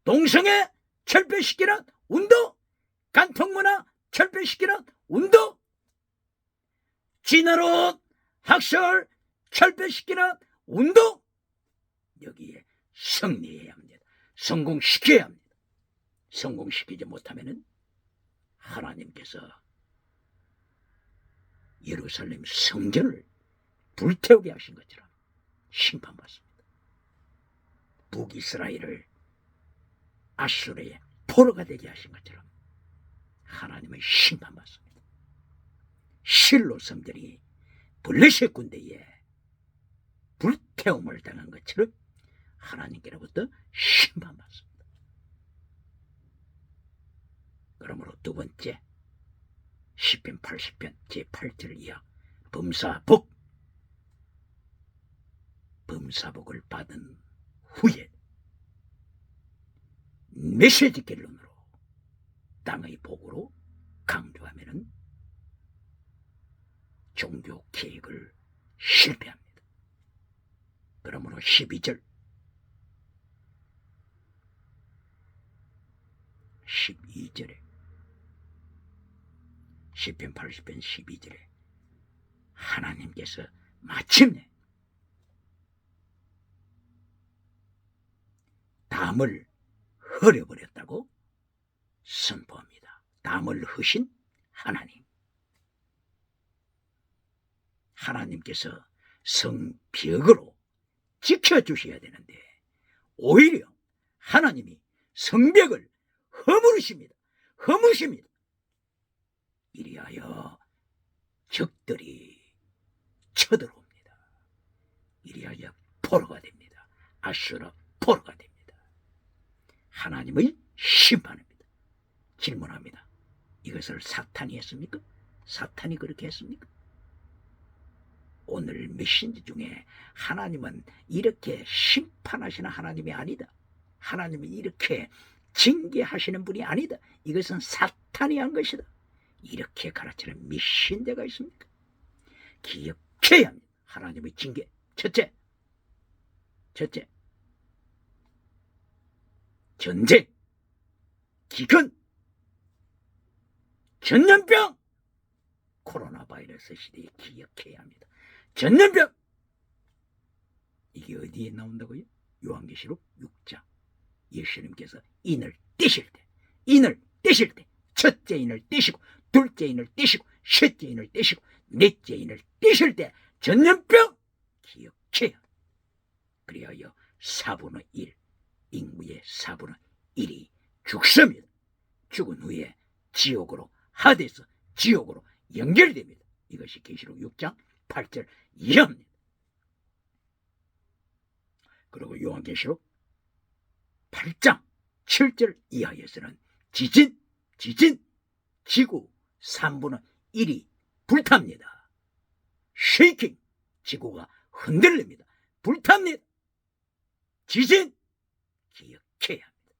동성애 철폐시키는 운동, 간통문화 철폐시키는 운동, 진화론 학설 철폐시키는 운동, 여기에 승리해야 합니다. 성공시켜야 합니다. 성공시키지 못하면 하나님께서 예루살렘 성전을 불태우게 하신 것처럼 심판받습니다. 북이스라엘을 아수르의 포로가 되게 하신 것처럼 하나님의 심판받습니다. 실로 성전이 블레셋 군대에 불태움을 당한 것처럼 하나님께로부터 심판받습니다. 그러므로 두 번째 시편 80편 제8절 이하 범사복을 받은 후에 메시지 결론으로 땅의 복으로 강조하면 종교 개혁을 실패합니다. 그러므로 12절에 시편 80편 12절에 하나님께서 마침내 담을 흐려버렸다고 선포합니다. 담을 흐신 하나님, 하나님께서 성벽으로 지켜주셔야 되는데 오히려 하나님이 성벽을 허물으십니다. 허무십니다. 이리하여 적들이 쳐들어옵니다. 이리하여 포로가 됩니다. 아수르 포로가 됩니다. 하나님의 심판입니다. 질문합니다. 이것을 사탄이 했습니까? 사탄이 그렇게 했습니까? 오늘 메시지 중에 하나님은 이렇게 심판하시는 하나님이 아니다. 하나님이 이렇게 징계하시는 분이 아니다. 이것은 사탄이 한 것이다. 이렇게 가르치는 메신저가 있습니까? 기억해야 합니다. 하나님의 징계. 첫째, 전쟁, 기근, 전염병, 코로나 바이러스 시대에 기억해야 합니다. 전염병. 이게 어디에 나온다고요? 요한계시록 6장. 예수님께서 인을 떼실 때 첫째 인을 떼시고 둘째 인을 떼시고 셋째 인을 떼시고 넷째 인을 떼실 때 전염병 기억해야. 그리하여 4분의 1 인구의 4분의 1이 죽습니다. 죽은 후에 지옥으로 하데스 지옥으로 연결됩니다. 이것이 계시록 6장 8절 이하입니다. 그리고 요한계시록 8장 7절 이하에서는 지진 지구 3분의 1이 불탑니다. 쉐이킹 지구가 흔들립니다. 불탑니다. 지진 기억해야 합니다.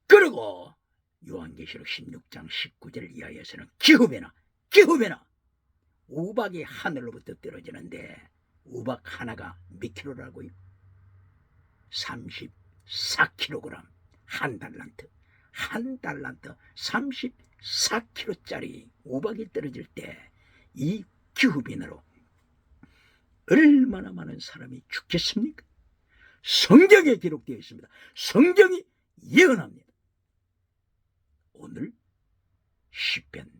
그리고 요한계시록 16장 19절 이하에서는 기후변화 우박이 하늘로부터 떨어지는데 우박 하나가 몇 킬로라고요? 34kg. 한 달란트 34kg짜리 우박이 떨어질 때 이 기후변화로 얼마나 많은 사람이 죽겠습니까? 성경에 기록되어 있습니다. 성경이 예언합니다. 오늘 10편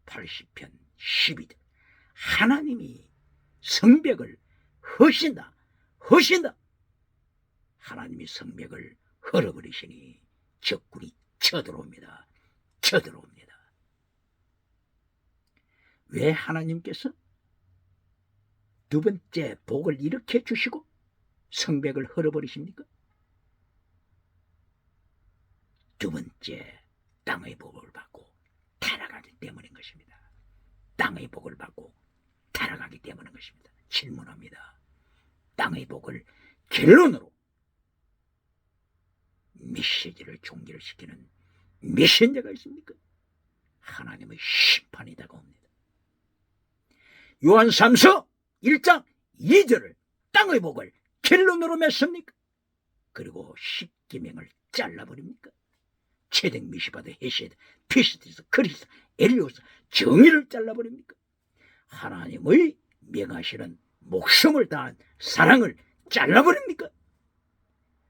80편 12절 하나님이 성벽을 허신다. 하나님이 성벽을 헐어버리시니 적군이 쳐들어옵니다. 왜 하나님께서 두 번째 복을 이렇게 주시고 성벽을 헐어버리십니까? 두 번째 땅의 복을 받고 타락하기 때문인 것입니다. 땅의 복을 받고 타락하기 때문인 것입니다. 질문합니다. 땅의 복을 결론으로 메시지를 종결시키는 메신저가 있습니까? 하나님의 심판이 다가옵니다. 요한 3서 1장 2절을 땅의 복을 결론으로 맺습니까? 그리고 십계명을 잘라버립니까? 체덱, 미시바드, 헤세드, 피스티스, 그리스, 엘리오스 정의를 잘라버립니까? 하나님의 명하시는 목숨을 다한 사랑을 잘라버립니까?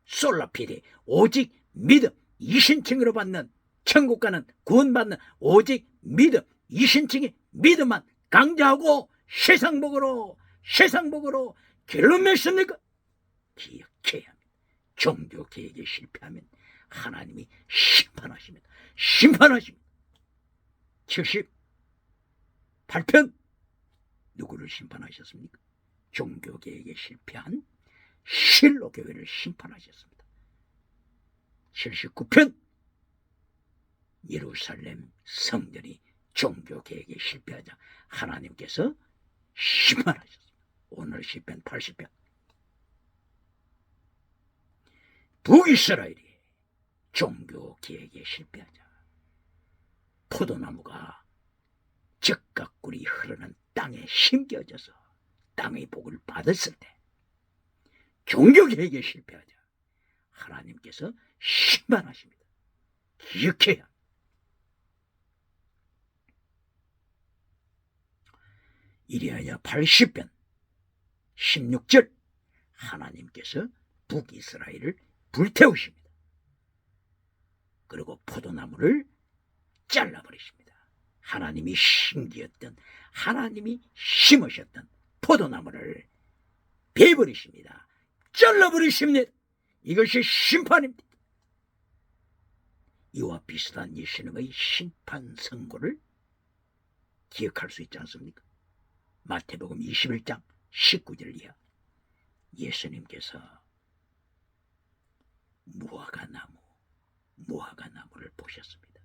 솔라피데 오직 믿음 이신칭으로 받는 천국 가는 구원받는 오직 믿음 이신칭의 믿음만 강조하고 세상복으로 결론 맺습니까? 기억해야 합니다. 종교 계획에 실패하면 하나님이 심판하십니다. 78편 누구를 심판하셨습니까? 종교 계획에 실패한 실로 교회를 심판하셨습니다. 79편 예루살렘 성전이 종교 계획에 실패하자 하나님께서 심판하셨습니다. 오늘 시편 80편 북이스라엘이 종교 계획에 실패하자 포도나무가 적과 꿀이 흐르는 땅에 심겨져서 땅의 복을 받았을 때 종교 계획에 실패하자 하나님께서 심판하십니다. 기억해야. 이리하여 80편 16절 하나님께서 북이스라엘을 불태우십니다. 그리고 포도나무를 잘라버리십니다. 하나님이 심기었던 하나님이 심으셨던 포도나무를 베버리십니다. 잘라버리십니다. 이것이 심판입니다. 이와 비슷한 예수님의 심판 선고를 기억할 수 있지 않습니까? 마태복음 21장 19절 이하. 예수님께서 무화과나무를 보셨습니다.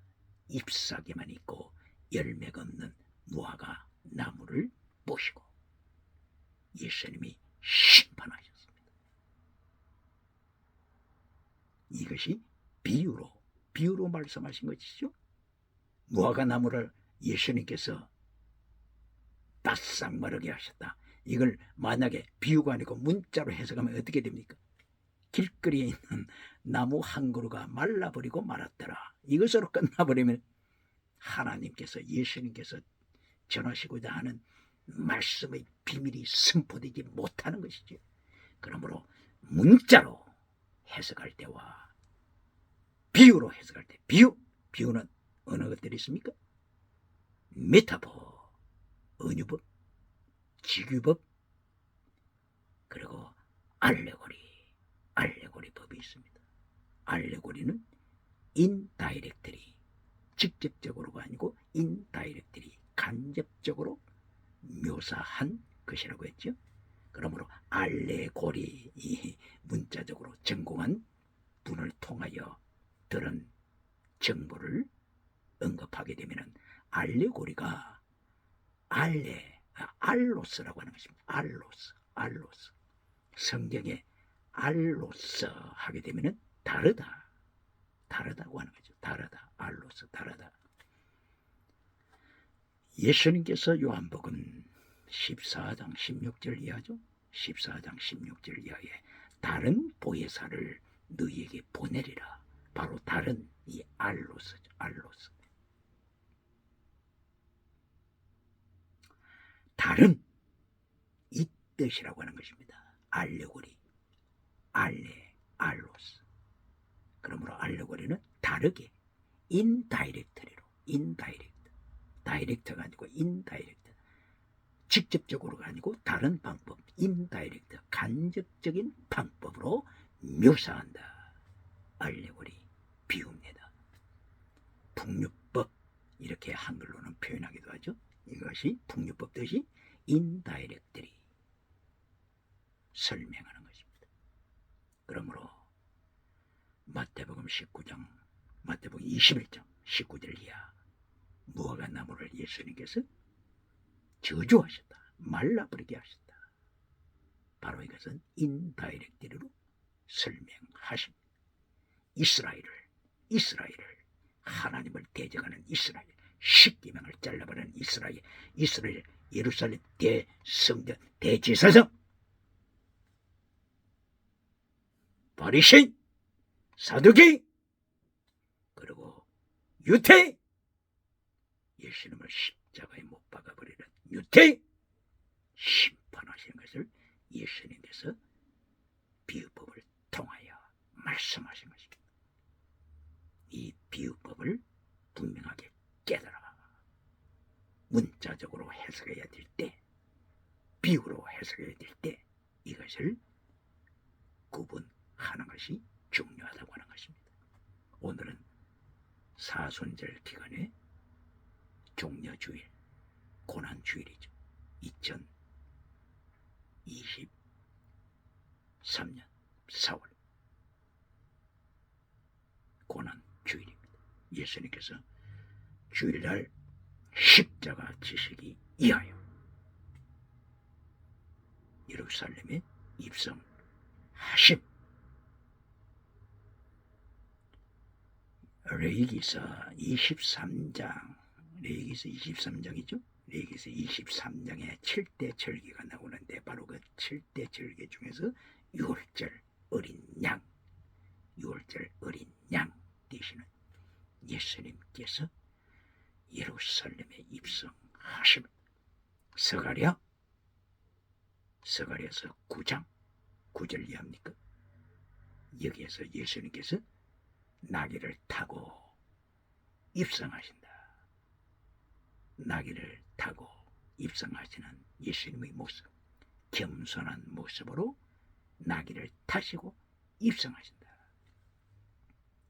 잎사귀만 있고 열매가 없는 무화과나무를 보시고 예수님이 심판하셨습니다. 이것이 비유로 말씀하신 것이죠. 무화과나무를 예수님께서 바싹 마르게 하셨다. 이걸 만약에 비유가 아니고 문자로 해석하면 어떻게 됩니까? 길거리에 있는 나무 한 그루가 말라버리고 말았더라. 이것으로 끝나버리면 하나님께서, 예수님께서 전하시고자 하는 말씀의 비밀이 선포되지 못하는 것이죠. 그러므로 문자로 해석할 때와 비유로 해석할 때, 비유는 어느 것들이 있습니까? 메타포, 은유법, 지규법, 그리고 알레고리 법이 있습니다. 알레고리는 인다이렉트리, 직접적으로가 아니고 인다이렉트리, 간접적으로 묘사한 것이라고 했죠. 그러므로 알레고리, 이 문자적으로 전공한 분을 통하여 들은 정보를 언급하게 되면 알레고리가 알로스라고 하는 것입니다. 알로스. 성경에 알로스 하게 되면 다르다고 하는 거죠. 알로스, 다르다. 예수님께서 요한복음 14장 16절 이하죠. 14장 16절 이하에 다른 보혜사를 너희에게 보내리라. 바로 다른 이 알로스죠. 알로스. 다른 이 뜻이라고 하는 것입니다. 알레고리, 알로스. 그러므로 알레고리는 다르게 인다이렉트리로, 다이렉트가 아니고 인다이렉트, 직접적으로가 아니고 다른 방법, 인다이렉트, 간접적인 방법으로 묘사한다. 알레고리, 비유입니다. 풍류법, 이렇게 한글로는 표현하기도 하죠. 이것이 풍류법 뜻이 인다이렉트리 설명하는 것입니다. 그러므로 마태복음 21장 19절 이하 무화과나무를 예수님께서 저주하셨다. 말라버리게 하셨다. 바로 이것은 인다이렉트리로 설명하십니다. 이스라엘을 하나님을 대적하는 이스라엘, 십계명을 잘라버리는 이스라엘 예루살렘 대성전 대제사장, 바리새인, 사두개인, 그리고 유태인, 예수님을 십자가에 못 박아버리는 유태인 심판하시는 것을 예수님께서 비유법을 통하여 말씀하신 것입니다. 이 비유법을 분명하게 깨달아 문자적으로 해석해야 될 때, 비유로 해석해야 될 때 이것을 구분하는 것이 중요하다고 하는 것입니다. 오늘은 사순절 기간에 종려주일, 고난주일이죠. 2023년 4월 고난주일입니다. 예수님께서 주일날 십자가 지시기 이하여 예루살렘에 입성하심. 레위기서 23장이죠. 레위기서 23장에 7대 절기가 나오는데 바로 그 7대 절기 중에서 6월절 어린 양 되시는 예수님께서 예루살렘에 입성하십니다. 서가랴서 9장 9절 이하입니까? 여기에서 예수님께서 나귀를 타고 입성하신다. 나귀를 타고 입성하시는 예수님의 모습, 겸손한 모습으로 나귀를 타시고 입성하신다.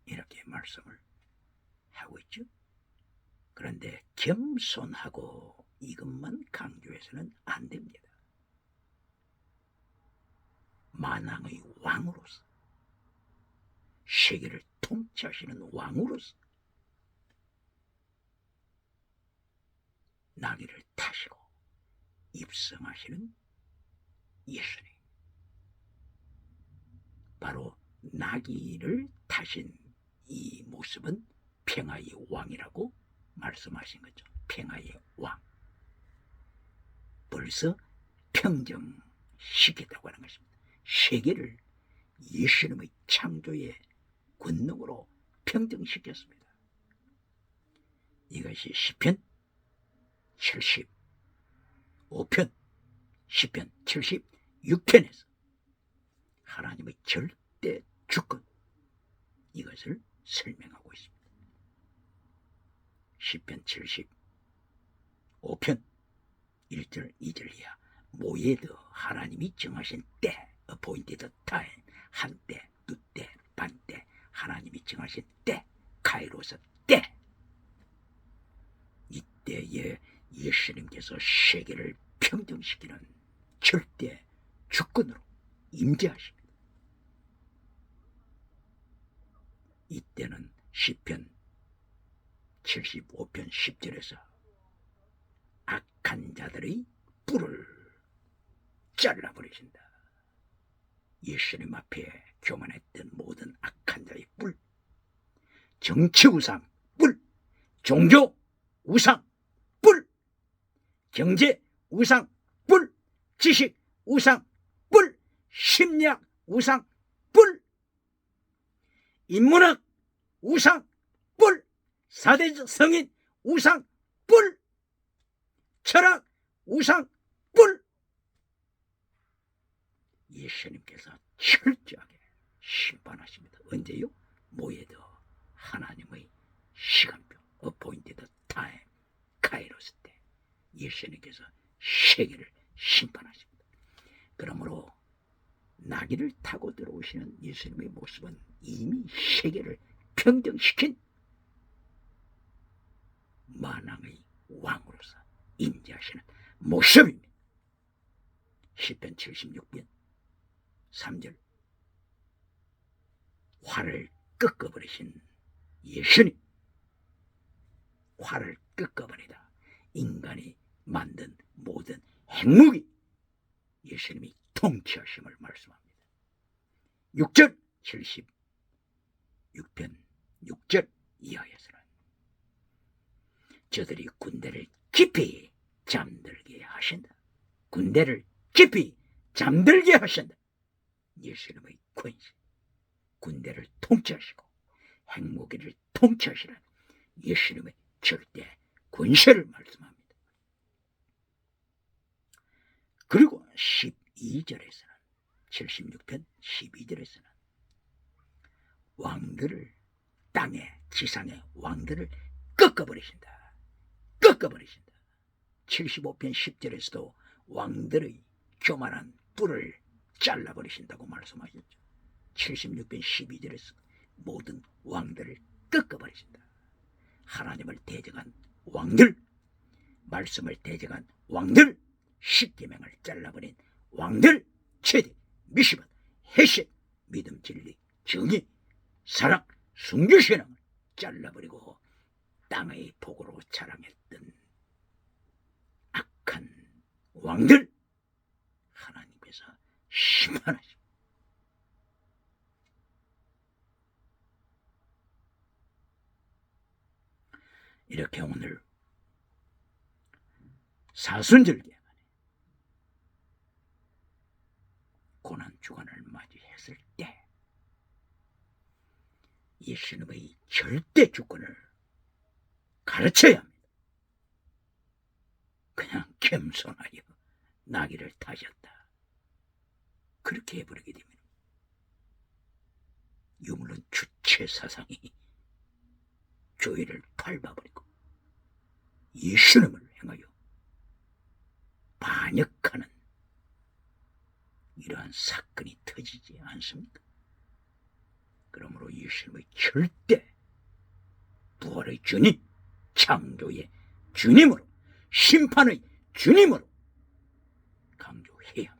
이렇게 말씀을 하고 있죠. 그런데 겸손하고 이것만 강조해서는 안 됩니다. 만왕의 왕으로서, 세계를 통치하시는 왕으로서 나귀를 타시고 입성하시는 예수님, 바로 나귀를 타신 이 모습은 평화의 왕이라고 말씀하신 거죠. 평화의 왕. 벌써 평정시켰다고 하는 것입니다. 세계를 예수님의 창조의 권능으로 평정시켰습니다. 이것이 시편 75편, 시편 76편에서 하나님의 절대 주권, 이것을 설명하고 있습니다. 시편 75편 1절 2절 이하, 모에드, 하나님이 정하신 때, appointed time, 한때, 두때, 반때, 하나님이 정하신 때, 카이로스 때, 이때에 예수님께서 세계를 평정시키는 절대 주권으로 임재하십니다. 이때는 시편 75편 10절에서 악한 자들의 뿔을 잘라버리신다. 예수님 앞에 교만했던 모든 악한 자의 뿔, 정치 우상 뿔, 종교 우상 뿔, 경제 우상 뿔, 지식 우상 뿔, 심리학 우상 뿔, 인문학 우상 뿔, 사대적 성인 우상 뿔, 철학 우상 뿔, 예수님께서 철저하게 심판하십니다. 언제요? 모에드, 하나님의 시간표, appointed time, 카이로스 때 예수님께서 세계를 심판하십니다. 그러므로 나귀를 타고 들어오시는 예수님의 모습은 이미 세계를 평정시킨 만왕의 왕으로서 임재하시는 모습입니다. 시편 76편 3절, 활을 꺾어버리신 예수님, 활을 꺾어버리다 인간이 만든 모든 핵무기 예수님이 통치하심을 말씀합니다. 6절 76편 6절 이하에서는 저들이 군대를 깊이 잠들게 하신다. 군대를 깊이 잠들게 하신다. 예수님의 권세, 군대를 통치하시고 핵무기를 통치하시는 예수님의 절대 권세를 말씀합니다. 그리고 12절에서는 76편 12절에서는 왕들을, 땅의 지상의 왕들을 꺾어버리신다. 꺾어버리신다. 75편 10절에서도 왕들의 교만한 뿔을 잘라버리신다고 말씀하셨죠. 76편 12절에서 모든 왕들을 꺾어버리신다. 하나님을 대적한 왕들, 말씀을 대적한 왕들, 십계명을 잘라버린 왕들, 체디, 미시밭, 해신, 믿음, 진리, 정의, 사랑, 순교신앙을 잘라버리고 땅의 복으로 자랑했던 악한 왕들, 하나님께서 심판하십니다. 이렇게 오늘 사순절기에 고난주간을 맞이했을 때 예수님의 절대 주권을 가르쳐야 합니다. 그냥 겸손하여 나귀를 타셨다, 그렇게 해버리게 되면 유물론 주체 사상이 교회를 밟아버리고 예수님을 향하여 반역하는 이러한 사건이 터지지 않습니까? 그러므로 예수님의 절대 부활의 주님, 창조의 주님으로, 심판의 주님으로 강조해야.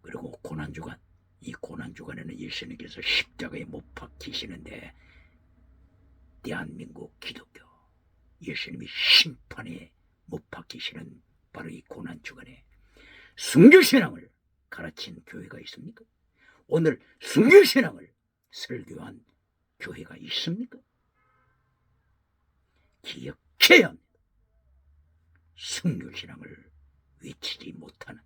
그리고 고난주간, 이 고난주간에는 예수님께서 십자가에 못 박히시는데 대한민국 기독교 예수님이 심판에 못 박히시는 바로 이 고난주간에 순교신앙을 가르친 교회가 있습니까? 오늘 순교신앙을 설교한 교회가 있습니까? 기억해야 합니다. 순교신앙을 외치지 못하는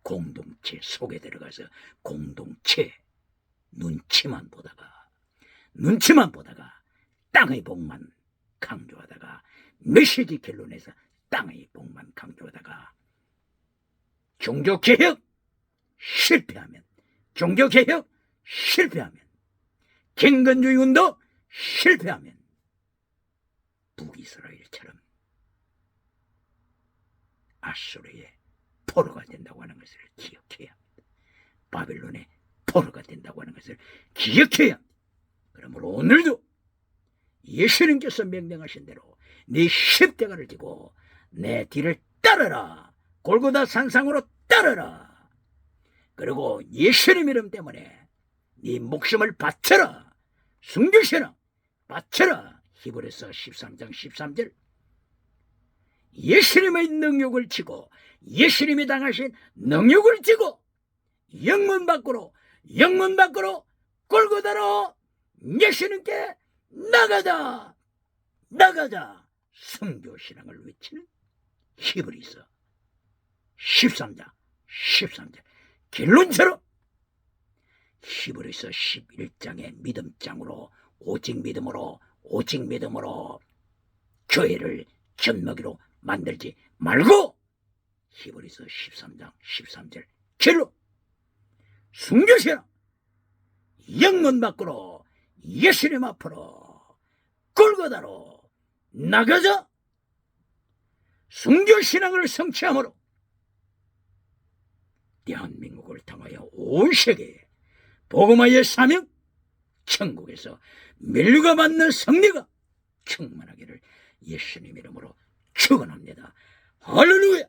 공동체 속에 들어가서 공동체 눈치만 보다가 땅의 복만 강조하다가 메시지 결론에서 땅의 복만 강조하다가 종교개혁 실패하면 경건주의 운동 실패하면 북이스라엘처럼 아수르의 포로가 된다고 하는 것을 기억해야 합니다. 바벨론의 포로가 된다고 하는 것을 기억해야 합니다. 그러므로 오늘도 예수님께서 명령하신 대로 네 십자가를 지고 내 뒤를 따르라. 골고다 산상으로 따르라. 그리고 예수님 이름 때문에 네 목숨을 바쳐라. 순교신앙 바쳐라. 히브리서 13장 13절. 예수님의 능력을 지고 예수님이 당하신 능력을 지고 영문 밖으로 골고다로 예수님께 나가자 순교신앙을 외치는 히브리서 13장 결론처럼 히브리서 11장의 믿음장으로 오직 믿음으로 교회를 젖먹이로 만들지 말고 히브리서 13장 13절 결론 순교신앙 영문 밖으로 예수님 앞으로 골고다로 나가자 순교신앙을 성취함으로 대한민국을 통하여 온 세계에 복음화의 사명 천국에서 멸류가 받는 승리가 충만하기를 예수님 이름으로 축원합니다. 할렐루야.